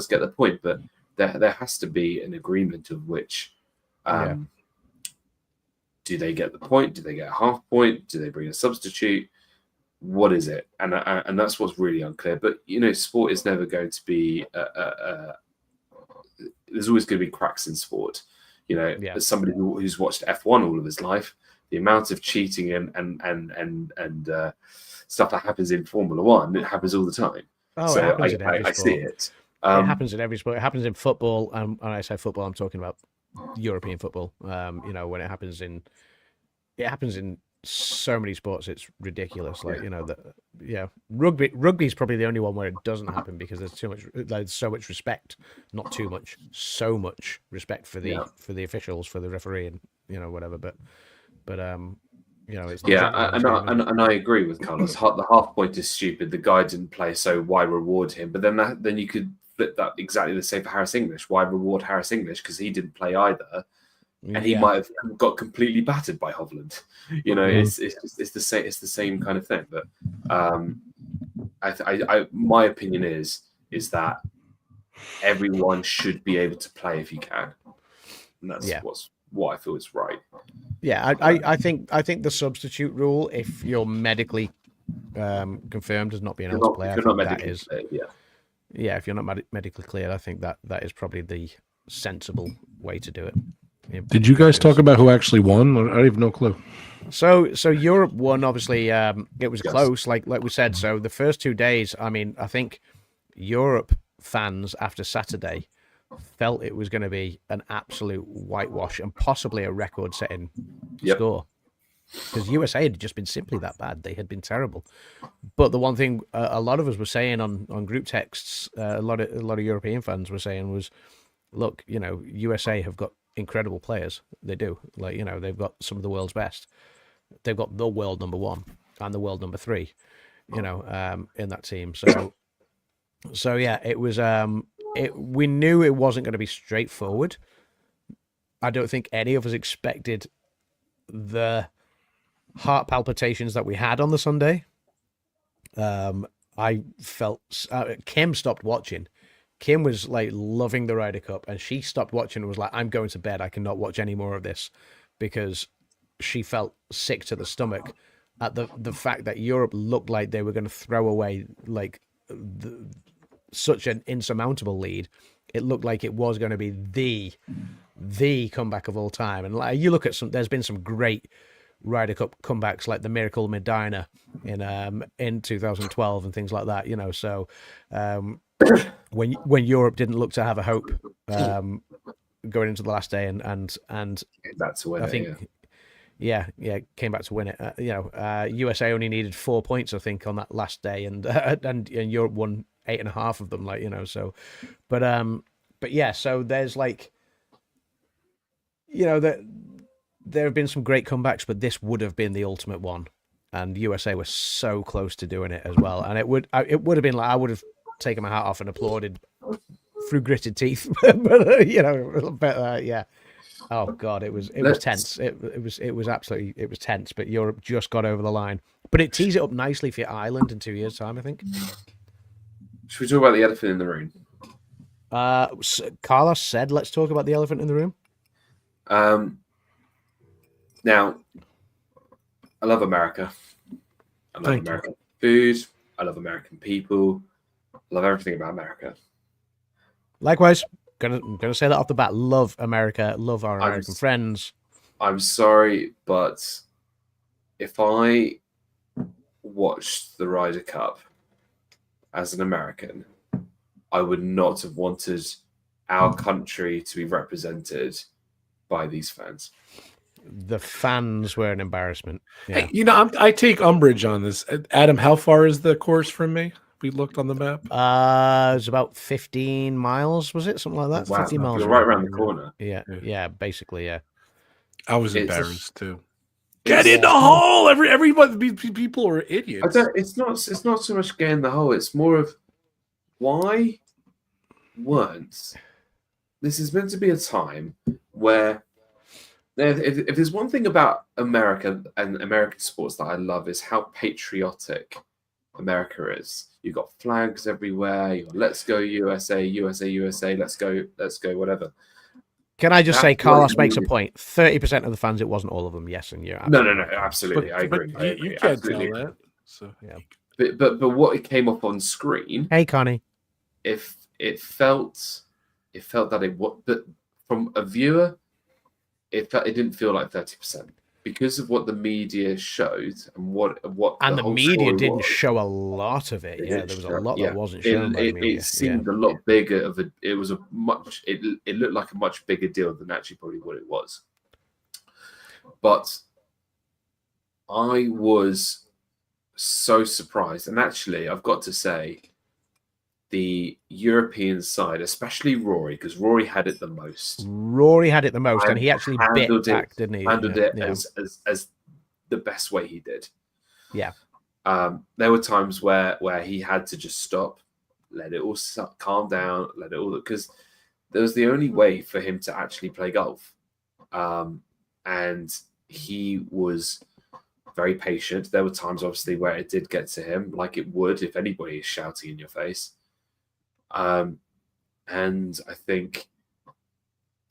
get the point. But there has to be an agreement of which. Do they get the point? Do they get a half point? Do they bring a substitute? What is it? And that's what's really unclear. But sport is never going to be. There's always going to be cracks in sport. As somebody who's watched F1 all of his life, the amount of cheating and stuff that happens in Formula One, it happens all the time. I see it. It happens in every sport. It happens in football. And when I say football, I'm talking about European football. When it happens in so many sports, it's ridiculous. Like, rugby's probably the only one where it doesn't happen because there's so much respect, not too much, so much respect for the officials, for the referee, and whatever. But it's and I agree with Carlos. The half point is stupid. The guy didn't play, so why reward him? But then you could flip that exactly the same for Harris English. Why reward Harris English because he didn't play either? And he might have got completely battered by Hovland. It's the same kind of thing. But my opinion is that everyone should be able to play if you can, and that's what I feel is right. Yeah, I think the substitute rule, if you're medically confirmed as not being able to play, if you're not medically cleared, I think that is probably the sensible way to do it. Did you guys talk about who actually won? I have no clue. So Europe won. Obviously, it was close, like we said. So the first 2 days, I think Europe fans after Saturday felt it was going to be an absolute whitewash and possibly a record-setting score, because USA had just been simply that bad. They had been terrible. But the one thing a lot of us were saying on group texts, a lot of European fans were saying was, look, USA have got incredible players. They do. They've got some of the world's best. They've got the world number 1 and the world number 3, in that team. So yeah, it was. We knew it wasn't going to be straightforward. I don't think any of us expected the heart palpitations that we had on the Sunday. I felt Kim stopped watching. Kim was like loving the Ryder Cup, and she stopped watching and was like, I'm going to bed. I cannot watch any more of this, because she felt sick to the stomach at the fact that Europe looked like they were going to throw away such an insurmountable lead. It looked like it was going to be the comeback of all time. And like, you look at there's been some great Ryder Cup comebacks, like the Miracle Medina in 2012 and things like that, so when Europe didn't look to have a hope going into the last day, and that's where I think came back to win it. USA only needed 4 points, I think, on that last day, and Europe won 8.5 of them, so but yeah, so there's there have been some great comebacks, but this would have been the ultimate one, and USA were so close to doing it as well. And it would have been I would have taken my hat off and applauded through gritted teeth. But yeah. Oh God, it was tense. It was absolutely tense. But Europe just got over the line. But it tees it up nicely for Ireland in 2 years' time, I think. Should we talk about the elephant in the room? Carlos said, "Let's talk about the elephant in the room." Now, I love America. I love American food. I love American people. I love everything about America. Likewise, gonna say that off the bat. Love America. Love our American friends. I'm sorry, but if I watched the Ryder Cup as an American, I would not have wanted our country to be represented by these fans. The fans were an embarrassment. Yeah. Hey, I take umbrage on this. Adam, how far is the course from me? We looked on the map. It was about 15 miles, was it? Something like that. Wow, 15 miles. You're right around the corner. Yeah, basically, yeah. I was embarrassed too. Get in the hole! Everybody, people are idiots. It's not so much getting in the hole. It's more of why weren't. This is meant to be a time where. If there's one thing about America and American sports that I love, is how patriotic America is. You've got flags everywhere. You've got "Let's go USA, USA, USA." Let's go, whatever. Can I just say, Carlos makes a point. 30% of the fans, it wasn't all of them. Yes, and you're no, absolutely. I agree. You can't tell that. So yeah, but what it came up on screen. Hey, Connie. If it felt that but from a viewer. It didn't feel like 30%. because of what the media showed and what and the whole media story didn't was, show a lot of it. Yeah, there was a lot that wasn't shown by the media. It seemed a lot bigger of a. It was a much. It looked like a much bigger deal than actually probably what it was. But I was so surprised, and actually, I've got to say, the European side, especially Rory, because Rory had it the most. Rory had it the most, and he actually bit back, didn't he? Handled it as the best way he did. Yeah. There were times where he had to just stop, let it all calm down, let it all, because there was the only way for him to actually play golf. And he was very patient. There were times, obviously, where it did get to him, like it would if anybody is shouting in your face. And I think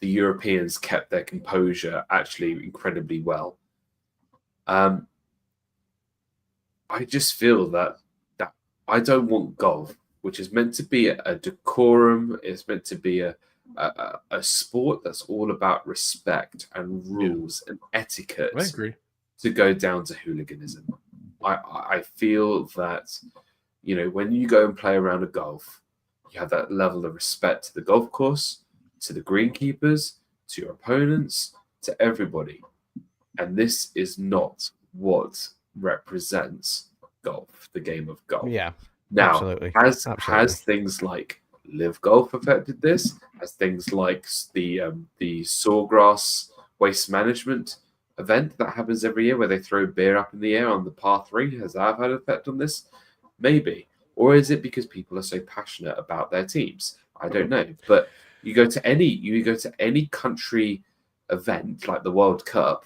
the Europeans kept their composure actually incredibly well. I just feel that I don't want golf, which is meant to be a decorum. It's meant to be a sport that's all about respect and rules and etiquette. I agree. To go down to hooliganism. I feel that, you know, when you go and play around a golf, you have that level of respect to the golf course, to the greenkeepers, to your opponents, to everybody. And this is not what represents golf, the game of golf. Yeah. Now, absolutely. Has things like Live Golf affected this? Has things like the Sawgrass waste management event that happens every year where they throw beer up in the air on the par 3, has that had an effect on this? Maybe. Or is it because people are so passionate about their teams? I don't know. But you go to any country event like the World Cup,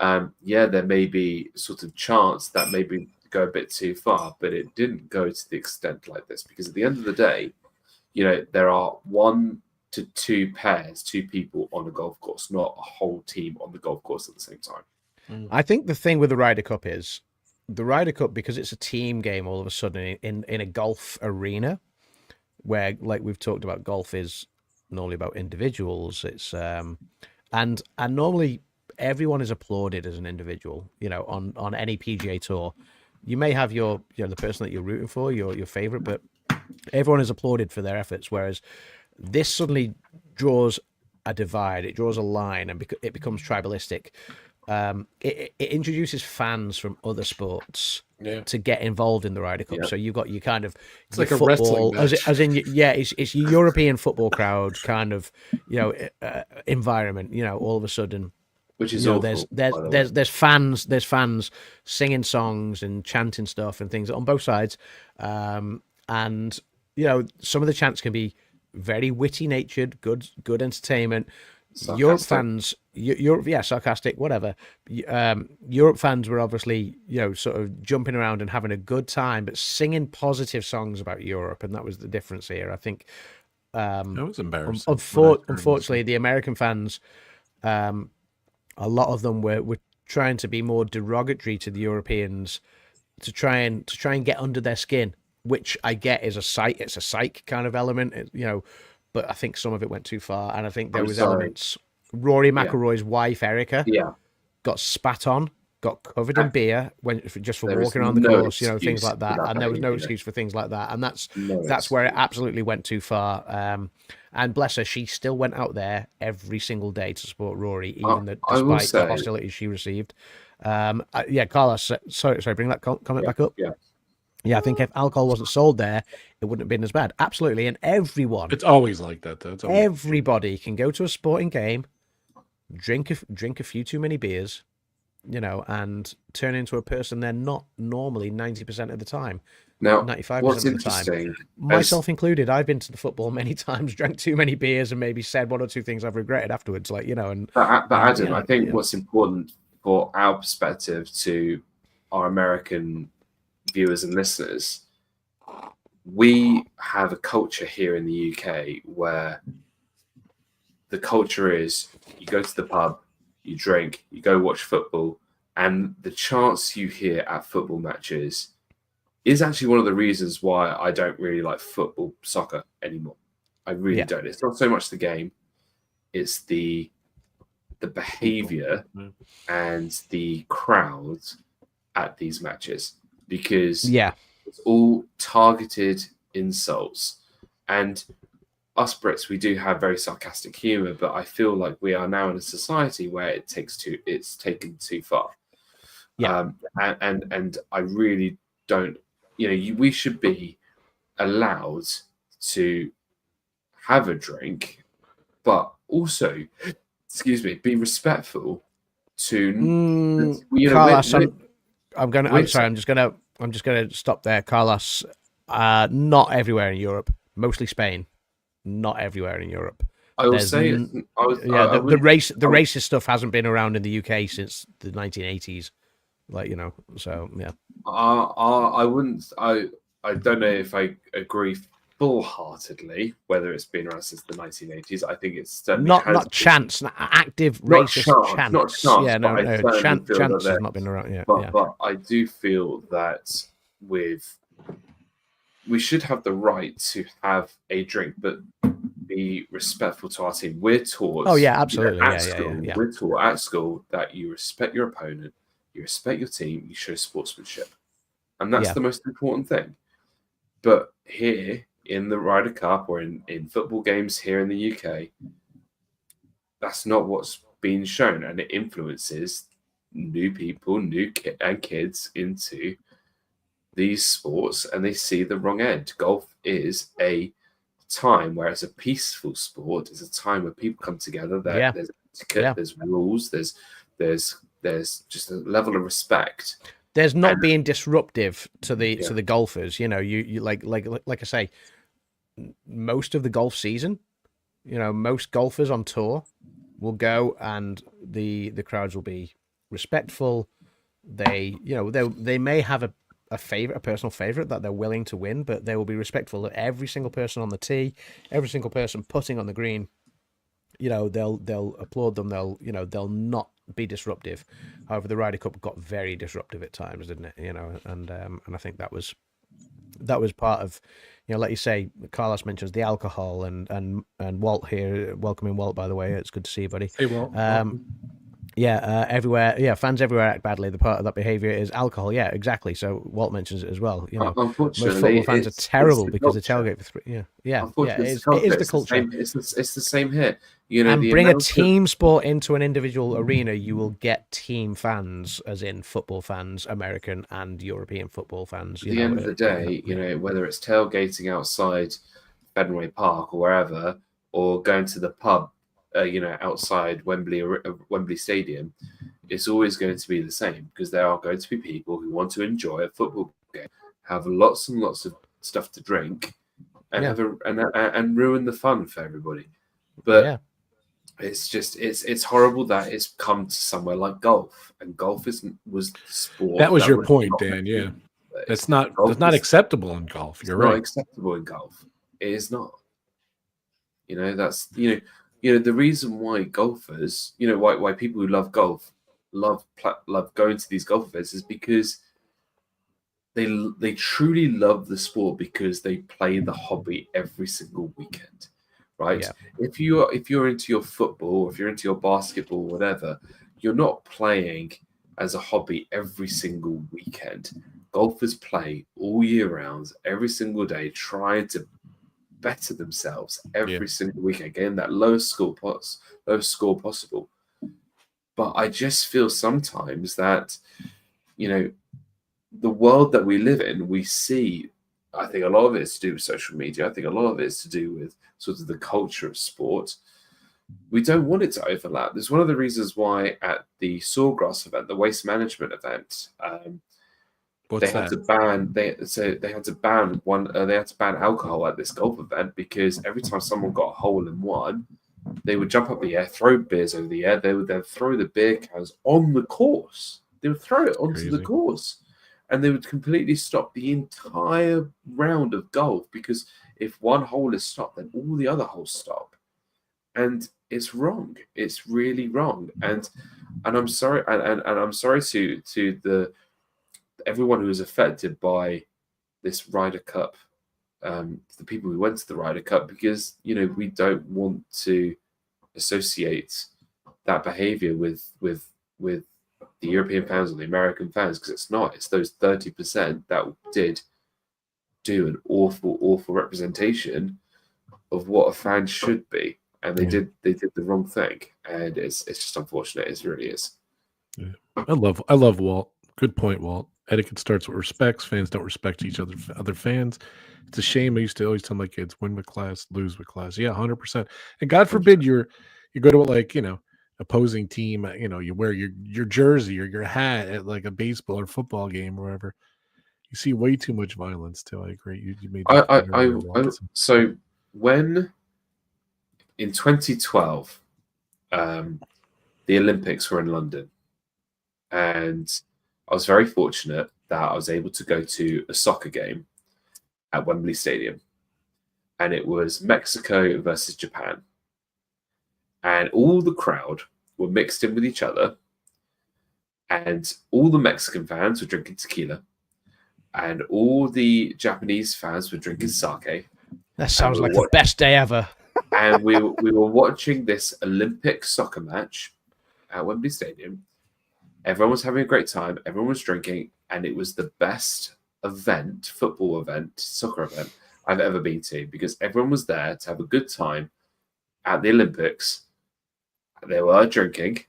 there may be sort of chants that maybe go a bit too far, but it didn't go to the extent like this, because at the end of the day, you know, there are 1 to 2 people on a golf course, not a whole team on the golf course at the same time. I think the thing with the Ryder Cup is the Ryder Cup, because it's a team game all of a sudden in a golf arena where, like we've talked about, golf is normally about individuals. It's and normally everyone is applauded as an individual, you know, on any PGA tour. You may have the person that you're rooting for, your favorite, but everyone is applauded for their efforts, whereas this suddenly draws a divide. It draws a line, and it becomes tribalistic. It introduces fans from other sports to get involved in the Ryder Cup. So you've got you kind of it's like football, a wrestling match. as in it's European football crowd kind of environment. You know, all of a sudden, which is there's fans singing songs and chanting stuff and things on both sides, and you know, some of the chants can be very witty natured, good entertainment. Sarcastic. Europe fans, sarcastic, whatever. Europe fans were obviously, you know, sort of jumping around and having a good time, but singing positive songs about Europe, and that was the difference here. I think that was embarrassing. Unfortunately, the American fans, a lot of them were trying to be more derogatory to the Europeans to try and get under their skin, which I get is it's a psych kind of element, you know, but I think some of it went too far. And I think there was elements. Rory McIlroy's wife, Erica, got spat on, got covered in beer just for walking around the course, you know, things like that. And there was no excuse for things like that. And that's where it absolutely went too far. And bless her, she still went out there every single day to support Rory, even despite the hostility she received. Carlos, sorry, bring that comment back up. Yeah, I think if alcohol wasn't sold there, it wouldn't have been as bad. Absolutely. And everyone... It's always like that, though. Everybody can go to a sporting game, drink a few too many beers, you know, and turn into a person they're not normally 90% of the time. Now, 95% what's of the time. interesting... Myself included, I've been to the football many times, drank too many beers, and maybe said 1 or 2 things I've regretted afterwards, like, you know... And, but Adam, I think what's important for our perspective to our American viewers and listeners, we have a culture here in the UK where the culture is you go to the pub, you drink, you go watch football, and the chants you hear at football matches is actually one of the reasons why I don't really like soccer anymore. I really don't. It's not so much the game, it's the the behavior and the crowds at these matches, because it's all targeted insults. And us Brits, we do have very sarcastic humor, but I feel like we are now in a society where it's taken too far. And I really don't, we should be allowed to have a drink, but also, be respectful to Carlos. I'm just gonna stop there, Carlos. Not everywhere in Europe, mostly Spain. Not everywhere in Europe. I will say, the racist stuff hasn't been around in the UK since the 1980s. So yeah. I wouldn't. I don't know if I agree full-heartedly whether it's been around since the 1980s. I think it's certainly not chance, active racist chance. Not chance. Yeah, no, chance has not been around. Yeah, but I do feel that we should have the right to have a drink, but be respectful to our team. We're taught. Oh yeah, absolutely. We're taught at school that you respect your opponent, you respect your team, you show sportsmanship, and that's the most important thing. But here in the Ryder Cup or in football games here in the UK, that's not what's being shown, and it influences new people, and kids into these sports, and they see the wrong end. Golf is a time where it's a peaceful sport. It's a time where people come together. There's etiquette, there's rules, there's just a level of respect. There's not being disruptive to the golfers. You like I say, most of the golf season, most golfers on tour will go, and the crowds will be respectful. They may have a personal favorite that they're willing to win, but they will be respectful of every single person on the tee, every single person putting on the green. They'll applaud them. They'll not be disruptive. However, the Ryder Cup got very disruptive at times, didn't it? And I think that was part of, like you say, Carlos mentions the alcohol and Walt here, welcoming Walt, by the way. It's good to see you, buddy. Hey, Walt. Everywhere. Fans everywhere act badly. The part of that behavior is alcohol. Yeah, exactly. So Walt mentions it as well. Unfortunately, most football fans are terrible because they tailgate for 3. It is the culture. It's the same here. And bring a team sport into an individual arena, you will get team fans, as in football fans, American and European football fans. At the end of the day, whether it's tailgating outside Fenway Park or wherever, or going to the pub, outside Wembley Stadium, it's always going to be the same, because there are going to be people who want to enjoy a football game, have lots and lots of stuff to drink, and and ruin the fun for everybody. But it's just it's horrible that it's come to somewhere like golf, and golf was the sport. That was your point, Dan. Yeah, it's not acceptable in golf. You're right. Not acceptable in golf. It is not. That's the reason why golfers, why people who love golf love going to these golf events is because they truly love the sport, because they play the hobby every single weekend, right? Yeah. If you're into your football, if you're into your basketball, whatever, you're not playing as a hobby every single weekend. Golfers play all year round, every single day, trying to better themselves every single weekend, getting that lowest score possible. But I just feel sometimes that, the world that we live in, we see, I think a lot of it is to do with social media. I think a lot of it is to do with sort of the culture of sport. We don't want it to overlap. There's one of the reasons why at the Sawgrass event, the waste management event, they had to ban alcohol at this golf event, because every time someone got a hole in one, they would jump up the air, throw beers over the air. They would then throw the beer cans on the course. They would throw it onto the course, and they would completely stop the entire round of golf, because if one hole is stopped, then all the other holes stop, and it's wrong. It's really wrong. And I'm sorry, and I'm sorry to the everyone who was affected by this Ryder Cup, the people who went to the Ryder Cup, because we don't want to associate that behavior with the European fans or the American fans, because it's not. It's those 30% that did do an awful representation of what a fan should be, and they did the wrong thing, and it's just unfortunate. It really is. Yeah. I love Walt. Good point, Walt. Etiquette starts with respects. Fans don't respect each other fans. It's a shame. I used to always tell my kids, win with class, lose with class. Yeah, 100%. And God forbid you go to like, opposing team, you wear your jersey or your hat at like a baseball or football game or whatever. You see way too much violence too. I agree. You made that point earlier, Walt. So when in 2012, the Olympics were in London, and I was very fortunate that I was able to go to a soccer game at Wembley Stadium, and it was Mexico versus Japan, and all the crowd were mixed in with each other, and all the Mexican fans were drinking tequila, and all the Japanese fans were drinking sake. That sounds like the best day ever. And we were watching this Olympic soccer match at Wembley Stadium. Everyone was having a great time. Everyone was drinking, and it was the best event, football event, soccer event I've ever been to, because everyone was there to have a good time at the Olympics. They were drinking,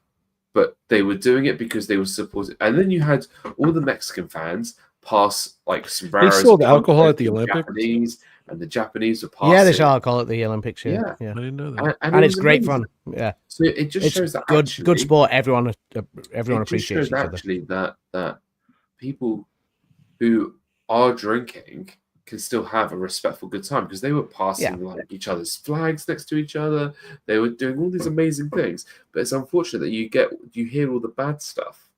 but they were doing it because they were supporting. And then you had all the Mexican fans pass like sombreros. They sold alcohol at the Olympics. And the Japanese were passing. Yeah, there's alcohol at the Olympics. Yeah. I didn't know that. And it's great fun. Yeah. So it just shows that good sport. Everyone appreciates each other. Actually, that people who are drinking can still have a respectful good time, because they were passing like each other's flags next to each other. They were doing all these amazing things. But it's unfortunate that you hear all the bad stuff.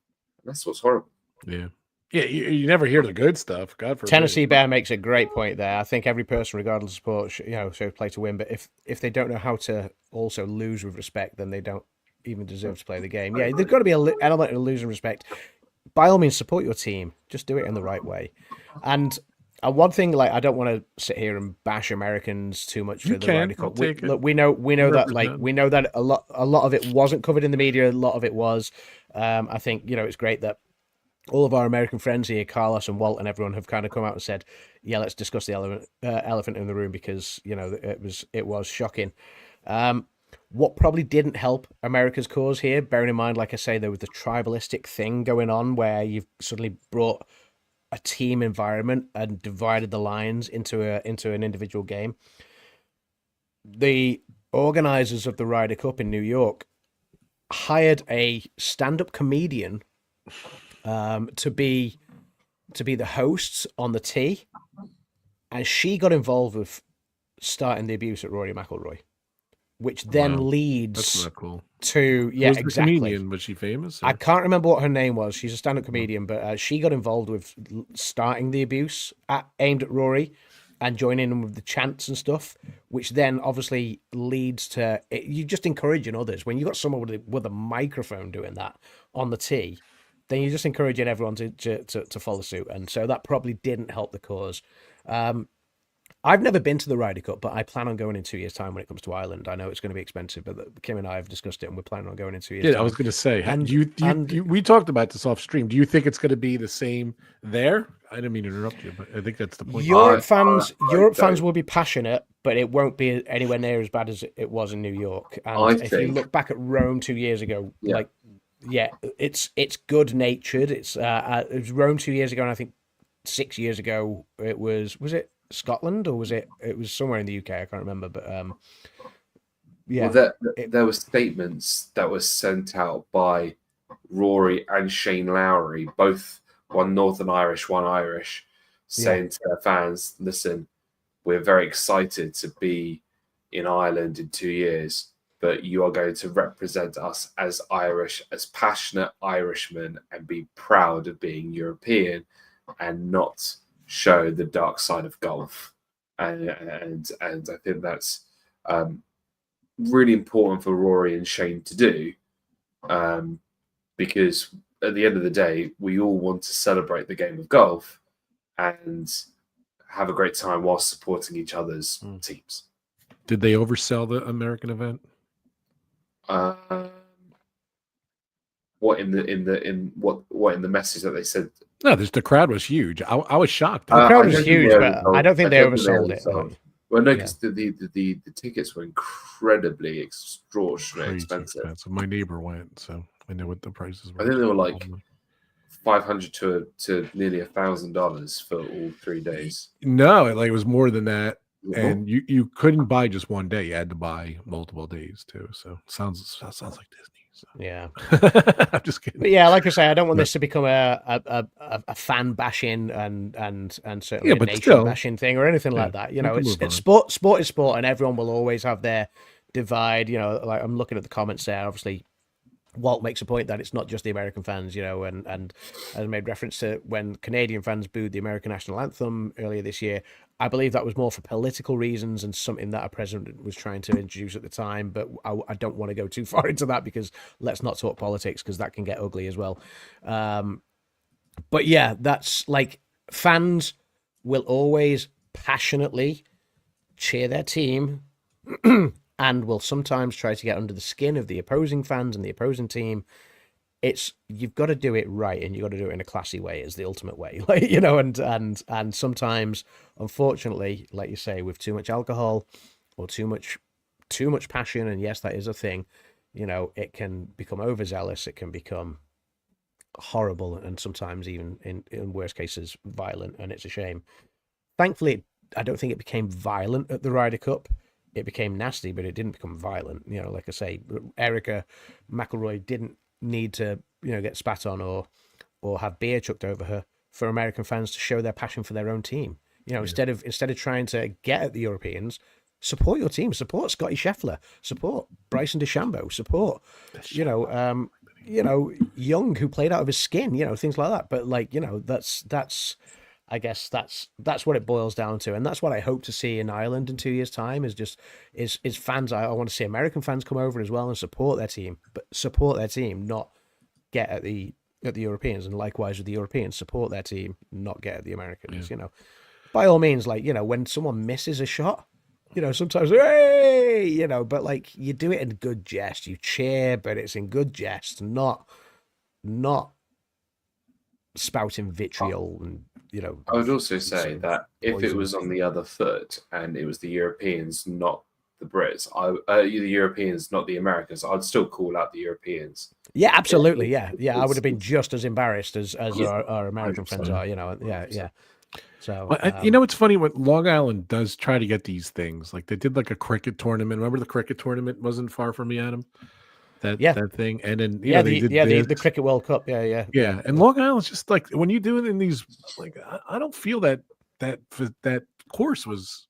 And that's what's horrible. Yeah. Yeah, you never hear the good stuff. God forbid. Tennessee Bear makes a great point there. I think every person, regardless of sport, should play to win. But if they don't know how to also lose with respect, then they don't even deserve to play the game. Yeah, there's got to be an element of losing respect. By all means, support your team. Just do it in the right way. And one thing, like, I don't want to sit here and bash Americans too much for the Ryder Cup. We know that a lot of it wasn't covered in the media. A lot of it was. I think it's great that all of our American friends here, Carlos and Walt and everyone, have kind of come out and said, yeah, let's discuss the elephant in the room, because, it was shocking. What probably didn't help America's cause here, bearing in mind, like I say, there was the tribalistic thing going on where you've suddenly brought a team environment and divided the lines into an individual game. The organizers of the Ryder Cup in New York hired a stand-up comedian to be the hosts on the tee, and she got involved with starting the abuse at Rory McIlroy, which then leads That's not cool. to Who's exactly. The comedian? Was she famous? Or? I can't remember what her name was. She's a stand-up comedian, but she got involved with starting the abuse aimed at Rory and joining in with the chants and stuff, which then obviously leads to you just encouraging others. When you got someone with a microphone doing that on the tee, then you're just encouraging everyone to follow suit. And so that probably didn't help the cause. I've never been to the Ryder Cup, but I plan on going in 2 years' time when it comes to Ireland. I know it's going to be expensive, but Kim and I have discussed it, and we're planning on going in 2 years' time. I was going to say, we talked about this off stream. Do you think it's going to be the same there? I didn't mean to interrupt you, but I think that's the point. Europe fans will be passionate, but it won't be anywhere near as bad as it was in New York. And if you look back at Rome 2 years ago, it's good natured. It was Rome 2 years ago, and I think 6 years ago it was it Scotland, or was it was somewhere in the UK? I can't remember, but there were statements that were sent out by Rory and Shane Lowry, both one Northern Irish, one Irish, saying to their fans, listen, we're very excited to be in Ireland in 2 years, but you are going to represent us as Irish, as passionate Irishmen, and be proud of being European and not show the dark side of golf. And I think that's really important for Rory and Shane to do, because at the end of the day, we all want to celebrate the game of golf and have a great time while supporting each other's teams. Did they oversell the American event? what in the message that they said? No, the crowd was huge. I was shocked. The crowd was huge, but I don't think they oversold it. Well, no, because the tickets were incredibly extraordinarily expensive. My neighbor went, so I know what the prices were. I think they were like $500 to nearly $1,000 for all 3 days. No, it was more than that. And you couldn't buy just one day; you had to buy multiple days too. So sounds like Disney. So. Yeah, I'm just kidding. But yeah, like I say, I don't want this to become a fan bashing and certainly a nation bashing thing or anything like that. You know, it's sport. Sport is sport, and everyone will always have their divide. You know, like I'm looking at the comments there. Obviously, Walt makes a point that it's not just the American fans, you know, and as made reference to when Canadian fans booed the American national anthem earlier this year. I believe that was more for political reasons and something that a president was trying to introduce at the time. But I don't want to go too far into that because let's not talk politics because that can get ugly as well. But yeah, that's like fans will always passionately cheer their team and will sometimes try to get under the skin of the opposing fans and the opposing team. You've got to do it right, and you've got to do it in a classy way is the ultimate way, like, you know, and sometimes, unfortunately, like you say, with too much alcohol or too much passion, and yes, that is a thing, you know, it can become overzealous, it can become horrible, and sometimes even in worst cases violent, and it's a shame. Thankfully, I don't think it became violent at the Ryder Cup. It became nasty, but it didn't become violent. You know, like I say, Erica McIlroy didn't need to, you know, get spat on or have beer chucked over her for American fans to show their passion for their own team. You know, instead of trying to get at the Europeans, support your team, support Scotty Scheffler, support Bryson DeChambeau, support you know, Young, who played out of his skin, you know, things like that. But like, you know, that's I guess that's what it boils down to, and that's what I hope to see in Ireland in 2 years' time. Is fans. I want to see American fans come over as well and support their team, but support their team, not get at the Europeans, and likewise with the Europeans, support their team, not get at the Americans. You know, by all means, like, you know, when someone misses a shot, you know, sometimes hey, you know, but like you do it in good jest, you cheer, but it's in good jest, not spouting vitriol and. You know, I would also say that if it was on the other foot and it was the Europeans, not the Brits, the Europeans, not the Americans, I'd still call out the Europeans. Yeah, absolutely. Yeah. I would have been just as embarrassed as our American 100%. Friends are, you know. Yeah. So, you know, it's funny when Long Island does try to get these things. Like they did like a cricket tournament. Remember the cricket tournament wasn't far from me, Adam? That thing, and then the Cricket World Cup, yeah. And Long Island's just like when you do it in these, like I don't feel that course was,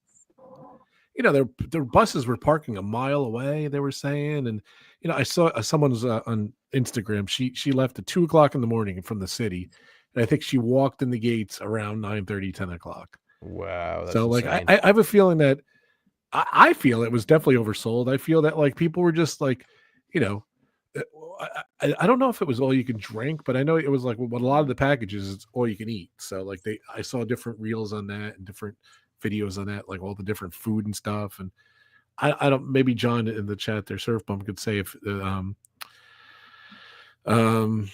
you know, their buses were parking a mile away. They were saying, and you know, I saw someone's on Instagram. She left at 2:00 in the morning from the city, and I think she walked in the gates around 9:30, 10 o'clock. Wow. That's so insane. like I have a feeling that I feel it was definitely oversold. I feel that like people were just like. You know, I don't know if it was all you can drink, but I know it was like what a lot of the packages is all you can eat. So like I saw different reels on that and different videos on that, like all the different food and stuff. And I don't, maybe John in the chat there, Surf Bump could say if because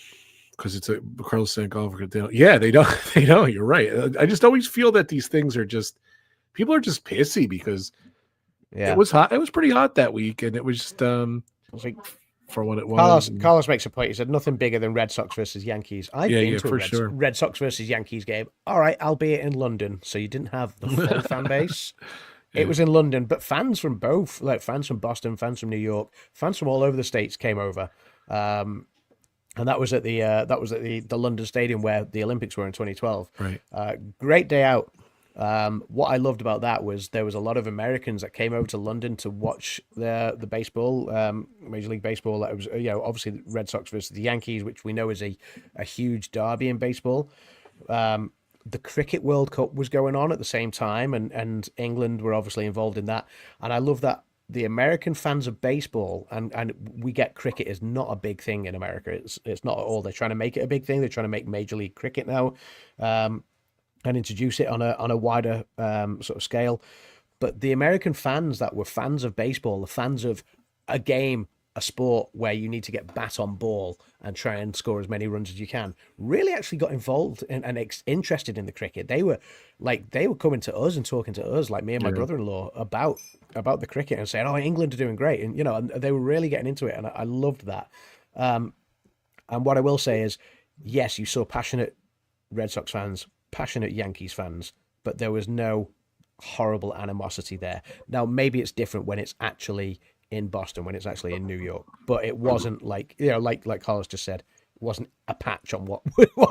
it's a Carlos saying golf. Yeah, they don't. You're right. I just always feel that these things are just people are just pissy because it was hot. It was pretty hot that week, and it was just like for what it was. Carlos makes a point. He said nothing bigger than Red Sox versus Yankees. I've been to a Red Sox versus Yankees game. All right, albeit in London, so you didn't have the full fan base. It was in London, but fans from both, like fans from Boston, fans from New York, fans from all over the states came over. And that was at the London Stadium where the Olympics were in 2012. Right. Great day out. What I loved about that was there was a lot of Americans that came over to London to watch the baseball, Major League Baseball. That was, you know, obviously the Red Sox versus the Yankees, which we know is a huge derby in baseball. The Cricket World Cup was going on at the same time, and England were obviously involved in that. And I love that the American fans of baseball, and we get cricket is not a big thing in America. It's not at all. They're trying to make it a big thing. They're trying to make Major League Cricket now. And introduce it on a wider sort of scale. But the American fans that were fans of baseball, the fans of a game a sport where you need to get bat on ball and try and score as many runs as you can, really actually got involved and interested in the cricket. They were coming to us and talking to us, like me and my brother-in-law, about the cricket and saying, "Oh, England are doing great," and and they were really getting into it, and I loved that. And what I will say is, yes, you saw passionate Red Sox fans, passionate Yankees fans, but there was no horrible animosity there. Now, maybe it's different when it's actually in Boston, when it's actually in New York, but it wasn't like, like Carlos just said, it wasn't a patch on what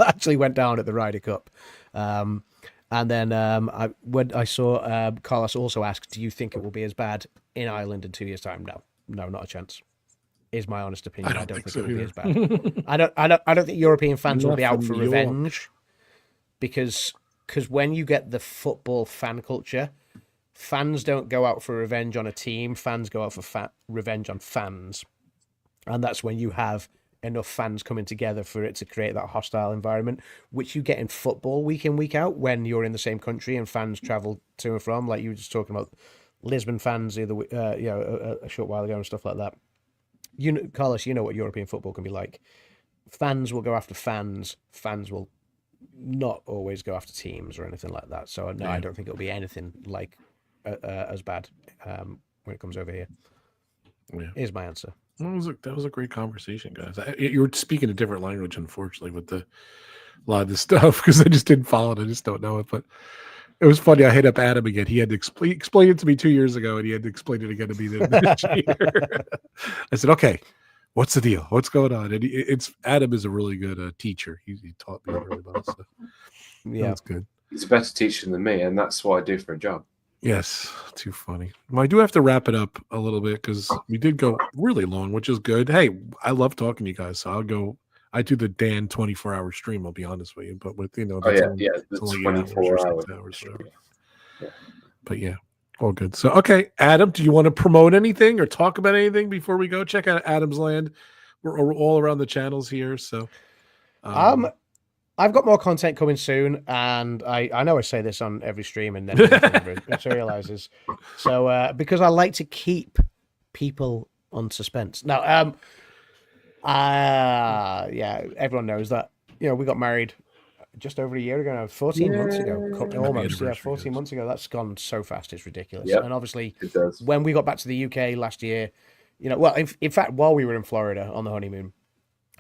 actually went down at the Ryder Cup. And then when I saw Carlos also ask, do you think it will be as bad in Ireland in 2 years' time? No, not a chance. Is my honest opinion. I don't think it will be as bad. I don't think European fans will be out for revenge, because when you get the football fan culture, fans don't go out for revenge on a team. Fans go out for revenge on fans. And that's when you have enough fans coming together for it to create that hostile environment, which you get in football week in, week out, when you're in the same country and fans travel to and from, like you were just talking about Lisbon fans a short while ago and stuff like that. Carlos, you know what European football can be like. Fans will go after fans. Fans will not always go after teams or anything like that. So no, I don't think it'll be anything like as bad when it comes over here. Yeah. Is my answer. That was a great conversation, guys. You were speaking a different language, unfortunately, with a lot of this stuff, because I just didn't follow it. I just don't know it. But it was funny. I hit up Adam again. He had to explain it to me 2 years ago, and he had to explain it again to me this year. I said, "Okay, what's the deal? What's going on?" And Adam is a really good teacher. He taught me really well. So yeah, that's good. He's a better teacher than me, and that's what I do for a job. Yes, too funny. Well, I do have to wrap it up a little bit because we did go really long, which is good. Hey, I love talking to you guys, so I do the Dan 24-hour stream. I'll be honest with you, but with the 24 hours. Yeah. But yeah, all good. So okay, Adam, do you want to promote anything or talk about anything before we go? Check out ADAMSLAND. We're all around the channels here, so. I've got more content coming soon, and I know I say this on every stream, and then never materializes. So because I like to keep people on suspense. Now, everyone knows that we got married just over a year ago now, 14 months ago, almost 14 months ago. That's gone so fast, it's ridiculous. Yep, and obviously, when we got back to the UK last year, in fact, while we were in Florida on the honeymoon,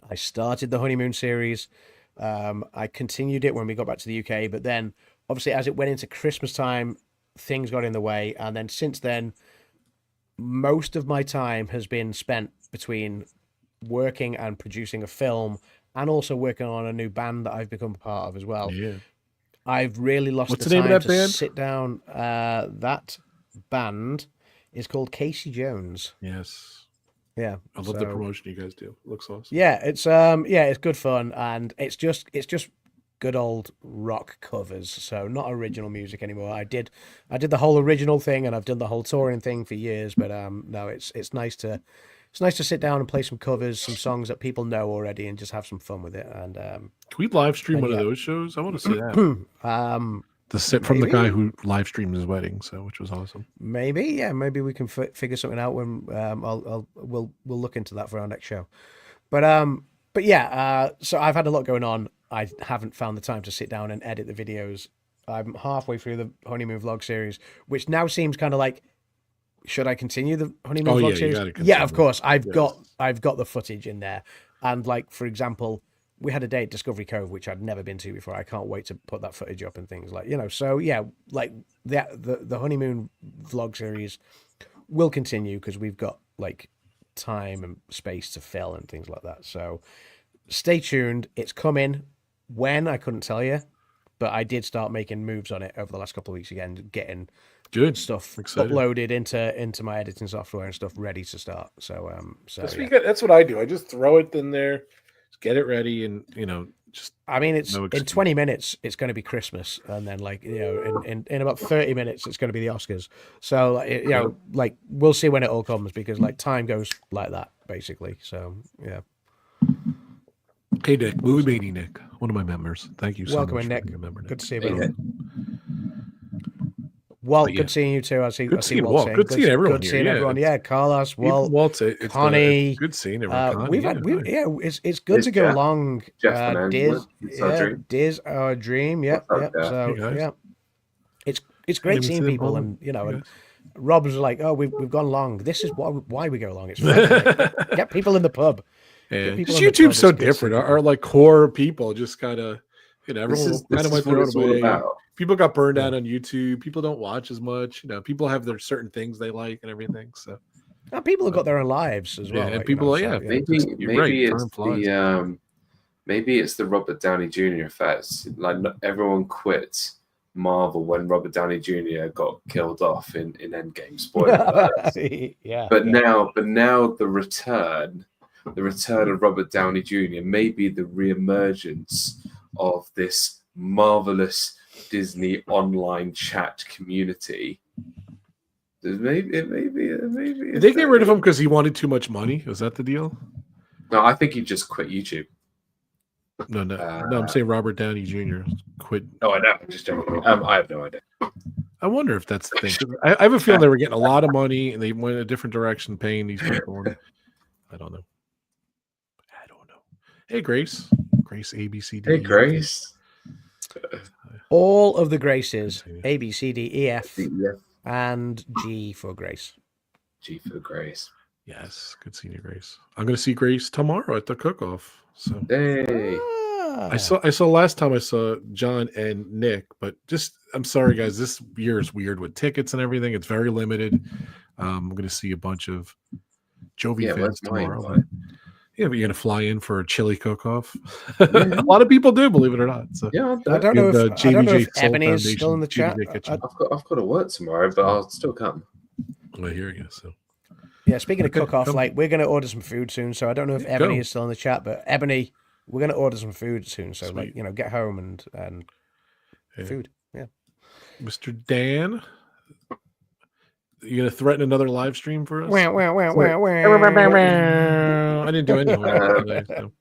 I started the honeymoon series. I continued it when we got back to the UK, but then obviously as it went into Christmas time, things got in the way. And then since then, most of my time has been spent between working and producing a film and also working on a new band that I've become part of as well. Yeah. I've really lost the time to sit down. That band is called Casey Jones. Yes. Yeah, I love the promotion you guys do. It looks awesome. Yeah, it's good fun, and it's just good old rock covers. So not original music anymore. I did the whole original thing, and I've done the whole touring thing for years. But no, it's nice to sit down and play some covers, some songs that people know already, and just have some fun with it. And can we live stream one of those shows? I want to see that. From the guy who live streamed his wedding, which was awesome. Maybe we can figure something out when we'll look into that for our next show. But yeah, so I've had a lot going on. I haven't found the time to sit down and edit the videos. I'm halfway through the honeymoon vlog series, which now seems kind of like, should I continue the honeymoon vlog series? Yeah, of course. I've got the footage in there, and like for example, we had a day at Discovery Cove, which I'd never been to before. I can't wait to put that footage up and things like, so yeah, like the honeymoon vlog series will continue because we've got like time and space to fill and things like that. So stay tuned. It's coming. When, I couldn't tell you, but I did start making moves on it over the last couple of weeks again, getting good stuff uploaded into my editing software and stuff ready to start. So that's what I do. I just throw it in there, get it ready, and just. I mean, it's in 20 minutes. It's going to be Christmas, and then in about 30 minutes, it's going to be the Oscars. So like we'll see when it all comes, because like time goes like that basically. So yeah. Hey Nick, Movie Mania Nick, one of my members. Thank you so much. Welcome, Nick. Good to see you, brother. Walt, good seeing you too. I see Walt saying, good seeing everyone. Good here. seeing everyone. Yeah, Carlos, Walt, Connie. Good seeing everyone. It's good to go along. Jeff and Angela. Diz, our dream. Yeah. So it's great seeing people, and and Rob was like, "Oh, we've gone long. This is why we go long. It's fun. Get people in the pub." Yeah. YouTube's so different. Our like core people just kind of, everyone kind of went their own way. People got burned out on YouTube. People don't watch as much. People have their certain things they like and everything. So people have got their own lives as well. Yeah, and people, maybe it's the Robert Downey Jr. effect. Like everyone quit Marvel when Robert Downey Jr. got killed off in Endgame. Spoiler alert. But now the return of Robert Downey Jr. may be the reemergence of this marvelous Disney online chat community. Maybe they get rid of him because he wanted too much money. Was that the deal? No, I think he just quit YouTube. No, I'm saying Robert Downey Jr. quit. Oh, I know. I'm just joking. I have no idea. I wonder if that's the thing. I have a feeling they were getting a lot of money and they went a different direction paying these people. I don't know. Hey, Grace, ABCD. Hey, Grace. All of the Graces, A, B, C, D, E, F, and G for Grace. G for Grace. Yes, good seeing you, Grace. I'm going to see Grace tomorrow at the cook-off. So hey. I saw last time I saw John and Nick, but I'm sorry guys, this year is weird with tickets and everything. It's very limited. I'm going to see a bunch of Jovi fans tomorrow. Yeah, but you're gonna fly in for a chili cook-off. A lot of people do, believe it or not. So I don't know if Ebony is still in the chat. I've got to work tomorrow, but I'll still come. I hear you. So speaking of cook-off, we're gonna order some food soon. So I don't know if Ebony is still in the chat, but Ebony, we're gonna order some food soon. So get home and food. Yeah, Mr. Dan. You gonna threaten another live stream for us? I didn't do anything today. So.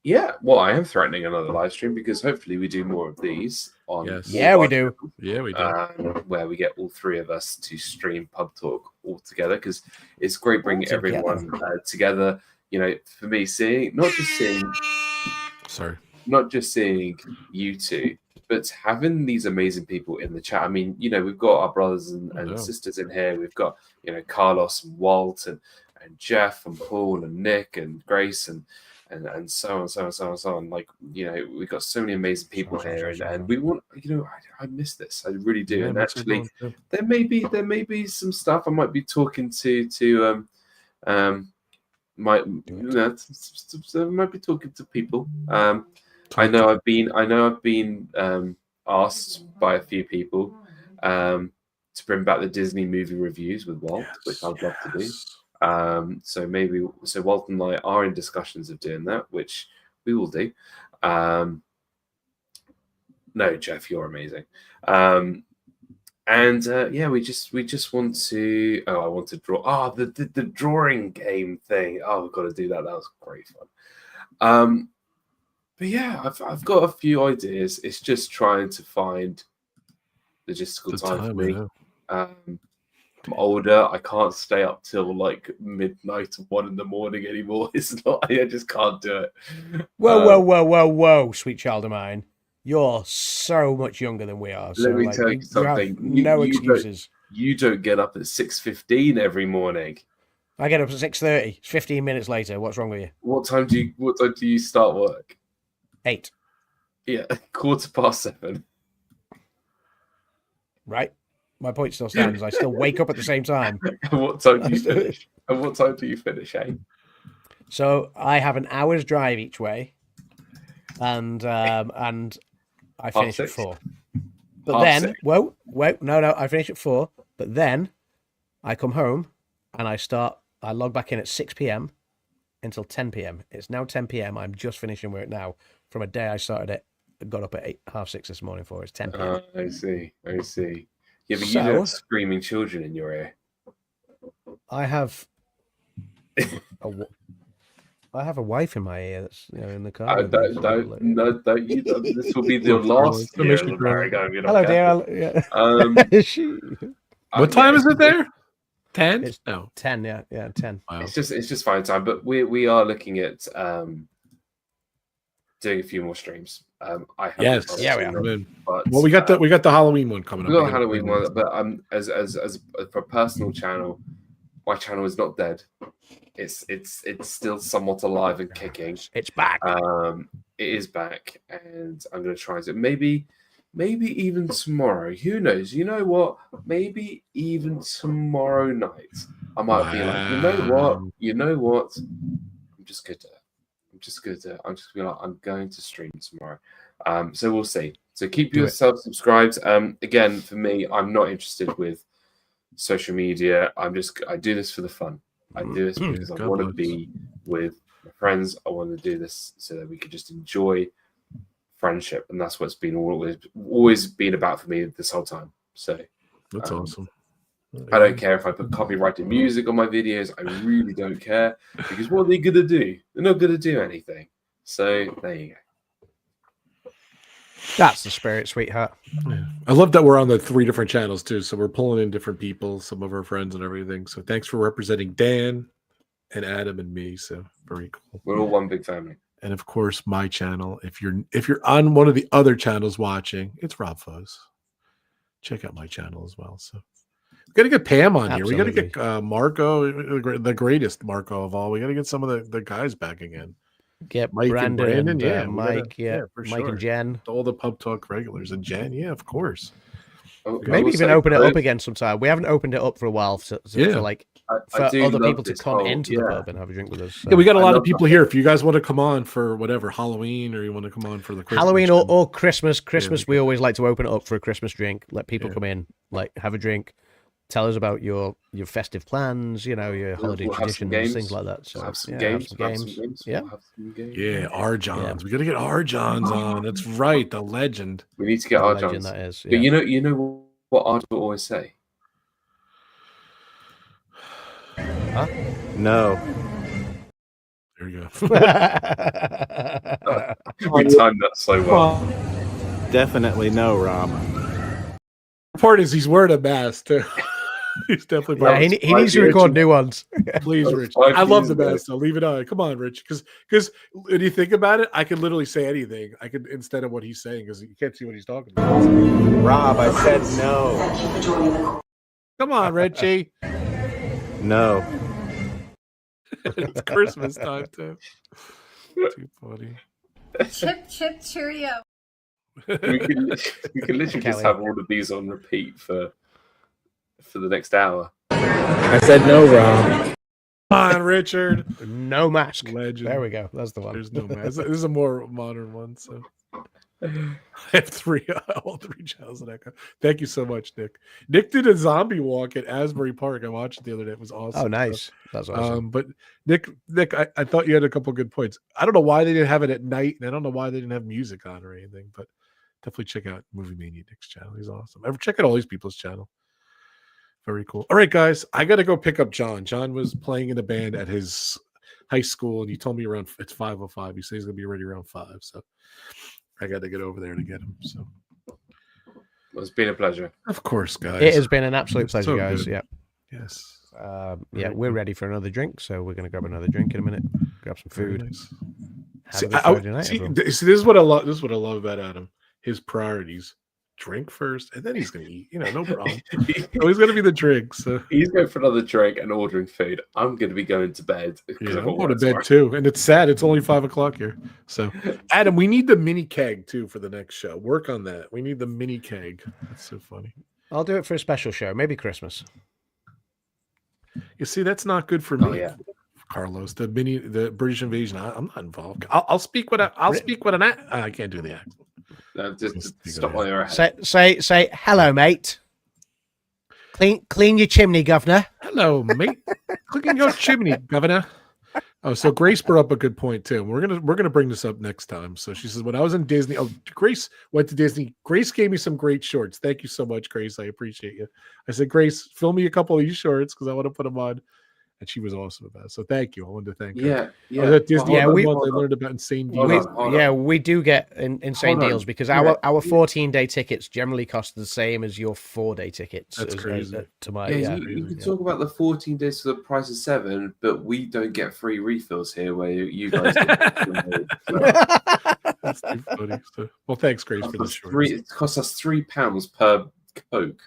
Yeah, well, I am threatening another live stream because hopefully we do more of these on. We do. Yeah, we do. Where we get all three of us to stream PubTalk all together because it's great bringing everyone together. For me, not just seeing you two, but having these amazing people in the chat. I mean, we've got our brothers and sisters in here. We've got, Carlos and Walt and Jeff and Paul and Nick and Grace and so on. Like, we've got so many amazing people here, and we want, I miss this. I really do. And actually, there may be some stuff I might be talking to might be talking to people. I know I've been asked by a few people to bring back the Disney movie reviews with Walt, which I'd love to do. So Walt and I are in discussions of doing that, which we will do. No, Jeff, you're amazing. We just want to. Oh, I want to draw. Oh, the drawing game thing. Oh, we've got to do that. That was great fun. But yeah, I've got a few ideas. It's just trying to find logistical time for me. I'm older. I can't stay up till like midnight or 1 a.m. anymore. It's not. I just can't do it. Whoa, sweet child of mine. You're so much younger than we are. Let me tell you something. No excuses. You don't get up at 6:15 every morning. I get up at 6:30. It's 15 minutes later. What's wrong with you? What time do you start work? 8. Yeah, 7:15. Right. My point still stands. I still wake up at the same time. And what time do you finish? And what time do you finish, eh? So I have an hour's drive each way, and I finish at 4. But then, no, I finish at 4. But then I come home and I log back in at 6 p.m. until 10 p.m. It's now 10 p.m. I'm just finishing work now from a day I got up at 6:30 this morning for. It's 10 p.m. I see. Yeah, but you don't have screaming children in your ear. I have I have a wife in my ear that's in the car. Don't you? This will be the last year of America. Hello, dear. What time is it there? 10? It's No. 10. Yeah, 10. Wow. It's just fine time, but we are looking at doing a few more streams. I have we are. But, well, we got the Halloween one coming up. We got the Halloween one, but as for a personal channel, my channel is not dead. It's still somewhat alive and kicking. It's back. It is back, and I'm going to try it. Maybe even tomorrow. Who knows? You know what? Maybe even tomorrow night, I might be like, you know what? I'm just gonna be like, I'm going to stream tomorrow. So we'll see. So keep yourself subscribed. Again, for me, I'm not interested with social media. I do this for the fun. I do this because I want to be with my friends. I want to do this so that we could just enjoy friendship, and that's what's been always been about for me this whole time. So that's awesome. I don't care if I put copyrighted music on my videos. I really don't care, because what are they gonna do? They're not gonna do anything. So there you go. That's the spirit, sweetheart. Yeah. I love that we're on the 3 different channels too. So we're pulling in different people, some of our friends and everything. So thanks for representing Dan and Adam and me. So very cool. We're all one big family. And of course, my channel. If you're on one of the other channels watching, it's ROBFUZ. Check out my channel as well. So we got to get Pam on here. We got to get Marco, the greatest Marco of all. We got to get some of the guys back again. Get Mike Brandon and Brandon, Mike, for Mike sure. and Jen, all the PubTalk regulars, and Jen, of course. Maybe even open it up again sometime. We haven't opened it up for a while, for other people to come into the pub and have a drink with us. So. Yeah, we got a lot of people here. If you guys want to come on for whatever Halloween, or you want to come on for the Christmas Halloween or Christmas, we always like to open it up for a Christmas drink. Let people come in, have a drink. Tell us about your festive plans, your holiday traditions, things like that. So have some games. Yeah. R-Johns. We got to get R-Johns on. That's right, the legend. We need to get R-Johns. That is. But you know what R will always say? Huh? No. There you go. We timed that so well. Definitely no, Rob. The part is he's wearing a mask too. He's definitely. Yeah, he needs to record new ones. Please, Rich. I love the mask. So leave it on. Come on, Rich. Because when you think about it, I could literally say anything. I could instead of what he's saying, because you can't see what he's talking about. Rob, I said no. Come on, Richie. No. It's Christmas time too. Too funny. Chip Cheerio. We can literally just have all of these on repeat for the next hour. I said no, Rob. Come on, Richard. No mask. Legend. There we go. That's the one. There's no mask. This is a more modern one. So I have all 3 channels in Echo. Thank you so much, Nick. Nick did a zombie walk at Asbury Park. I watched it the other day. It was awesome. Oh, nice. That's awesome. But Nick, I thought you had a couple good points. I don't know why they didn't have it at night, and I don't know why they didn't have music on or anything, but definitely check out Movie Mania Nick's channel. He's awesome. Check out all these people's channel. Very cool. All right, guys, I got to go pick up John. John was playing in a band at his high school, and he told me it's 5:05. He says he's going to be ready around 5. So I got to get over there to get him. So well, it's been a pleasure. Of course, guys. It has been an absolute pleasure, guys. Good. Yeah. Yes. We're ready for another drink, so we're going to grab another drink in a minute. Grab some food. Nice. Night, this is what I love. This is what I love about Adam. His priorities: drink first, and then he's going to eat. No problem. Always going to be the drink. So he's going for another drink and ordering food. I'm going to be going to bed. Yeah, I'm going to bed too. And it's sad. It's only 5 o'clock here. So, Adam, we need the mini keg too for the next show. Work on that. We need the mini keg. That's so funny. I'll do it for a special show, maybe Christmas. You see, that's not good for me. Oh, yeah. Carlos, the British invasion. I'm not involved. I'll speak with an I can't do the accent. No, just stop while you're ahead. Say hello, mate. Clean your chimney, governor. Hello, mate. Clean your chimney, governor. Oh, so Grace brought up a good point too. We're gonna bring this up next time. So she says, when I was in Disney, Grace went to Disney. Grace gave me some great shorts. Thank you so much, Grace. I appreciate you. I said, Grace, film me a couple of these shorts because I want to put them on and she was awesome about it. So thank you. I wanted to thank her. Yeah, I yeah. was at Disney Yeah, every we- month. I learned about insane Hold deals. on. We do get insane Hold on. deals because Yeah. our 14-day tickets generally cost the same as your 4-day tickets. That's crazy. To my Yeah, you can talk about the 14 days for the price of 7, but we don't get free refills here where you guys get. That's too funny. So, well, thanks, Grace, for the short. It costs us £3 per Coke.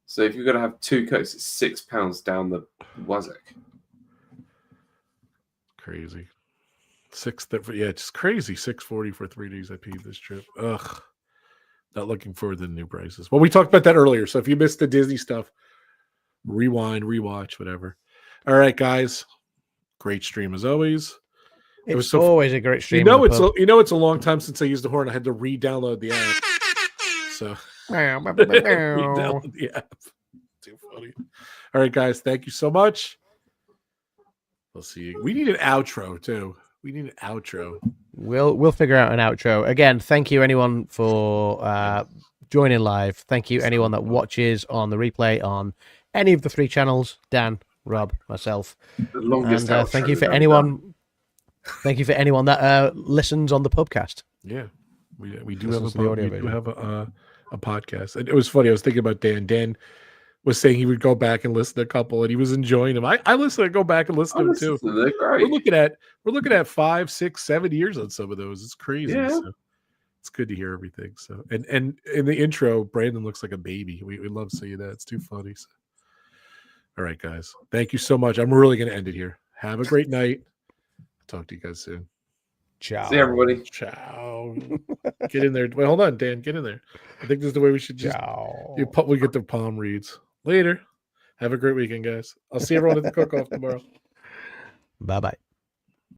So if you're going to have 2 Cokes, it's £6 down the Wazek. Crazy. Just crazy. 640 for 3 days I paid this trip. Ugh. Not looking forward to the new prices. Well, we talked about that earlier. So if you missed the Disney stuff, rewind, rewatch, whatever. All right, guys. Great stream as always. It's was so always a great stream. It's a long time since I used the horn. I had to re-download the app. So re-download the app. Too funny. All right, guys. Thank you so much. We'll see you. We need an outro too. We need an outro. We'll figure out an outro. Again, thank you anyone for joining live. Thank you anyone that watches on the replay on any of the 3 channels. Dan, Rob, myself. The longest And thank you for anyone. Thank you for anyone that listens on the pubcast. Yeah, we do Listens have to the audio we do version. have a podcast. And it was funny. I was thinking about Dan. Dan was saying he would go back and listen to a couple, and he was enjoying them. I listen to go back and listen to them too. They're great. We're looking at 5, 6, 7 years on some of those. It's crazy. Yeah. So it's good to hear everything. So and in the intro, Brandon looks like a baby. We love seeing that. It's too funny. So. All right, guys. Thank you so much. I'm really going to end it here. Have a great night. Talk to you guys soon. Ciao. See you, everybody. Ciao. Get in there. Wait, hold on, Dan. Get in there. I think this is the way we should just. Ciao. We get the palm reads later. Have a great weekend, guys. I'll see everyone at the cook-off tomorrow. Bye-bye.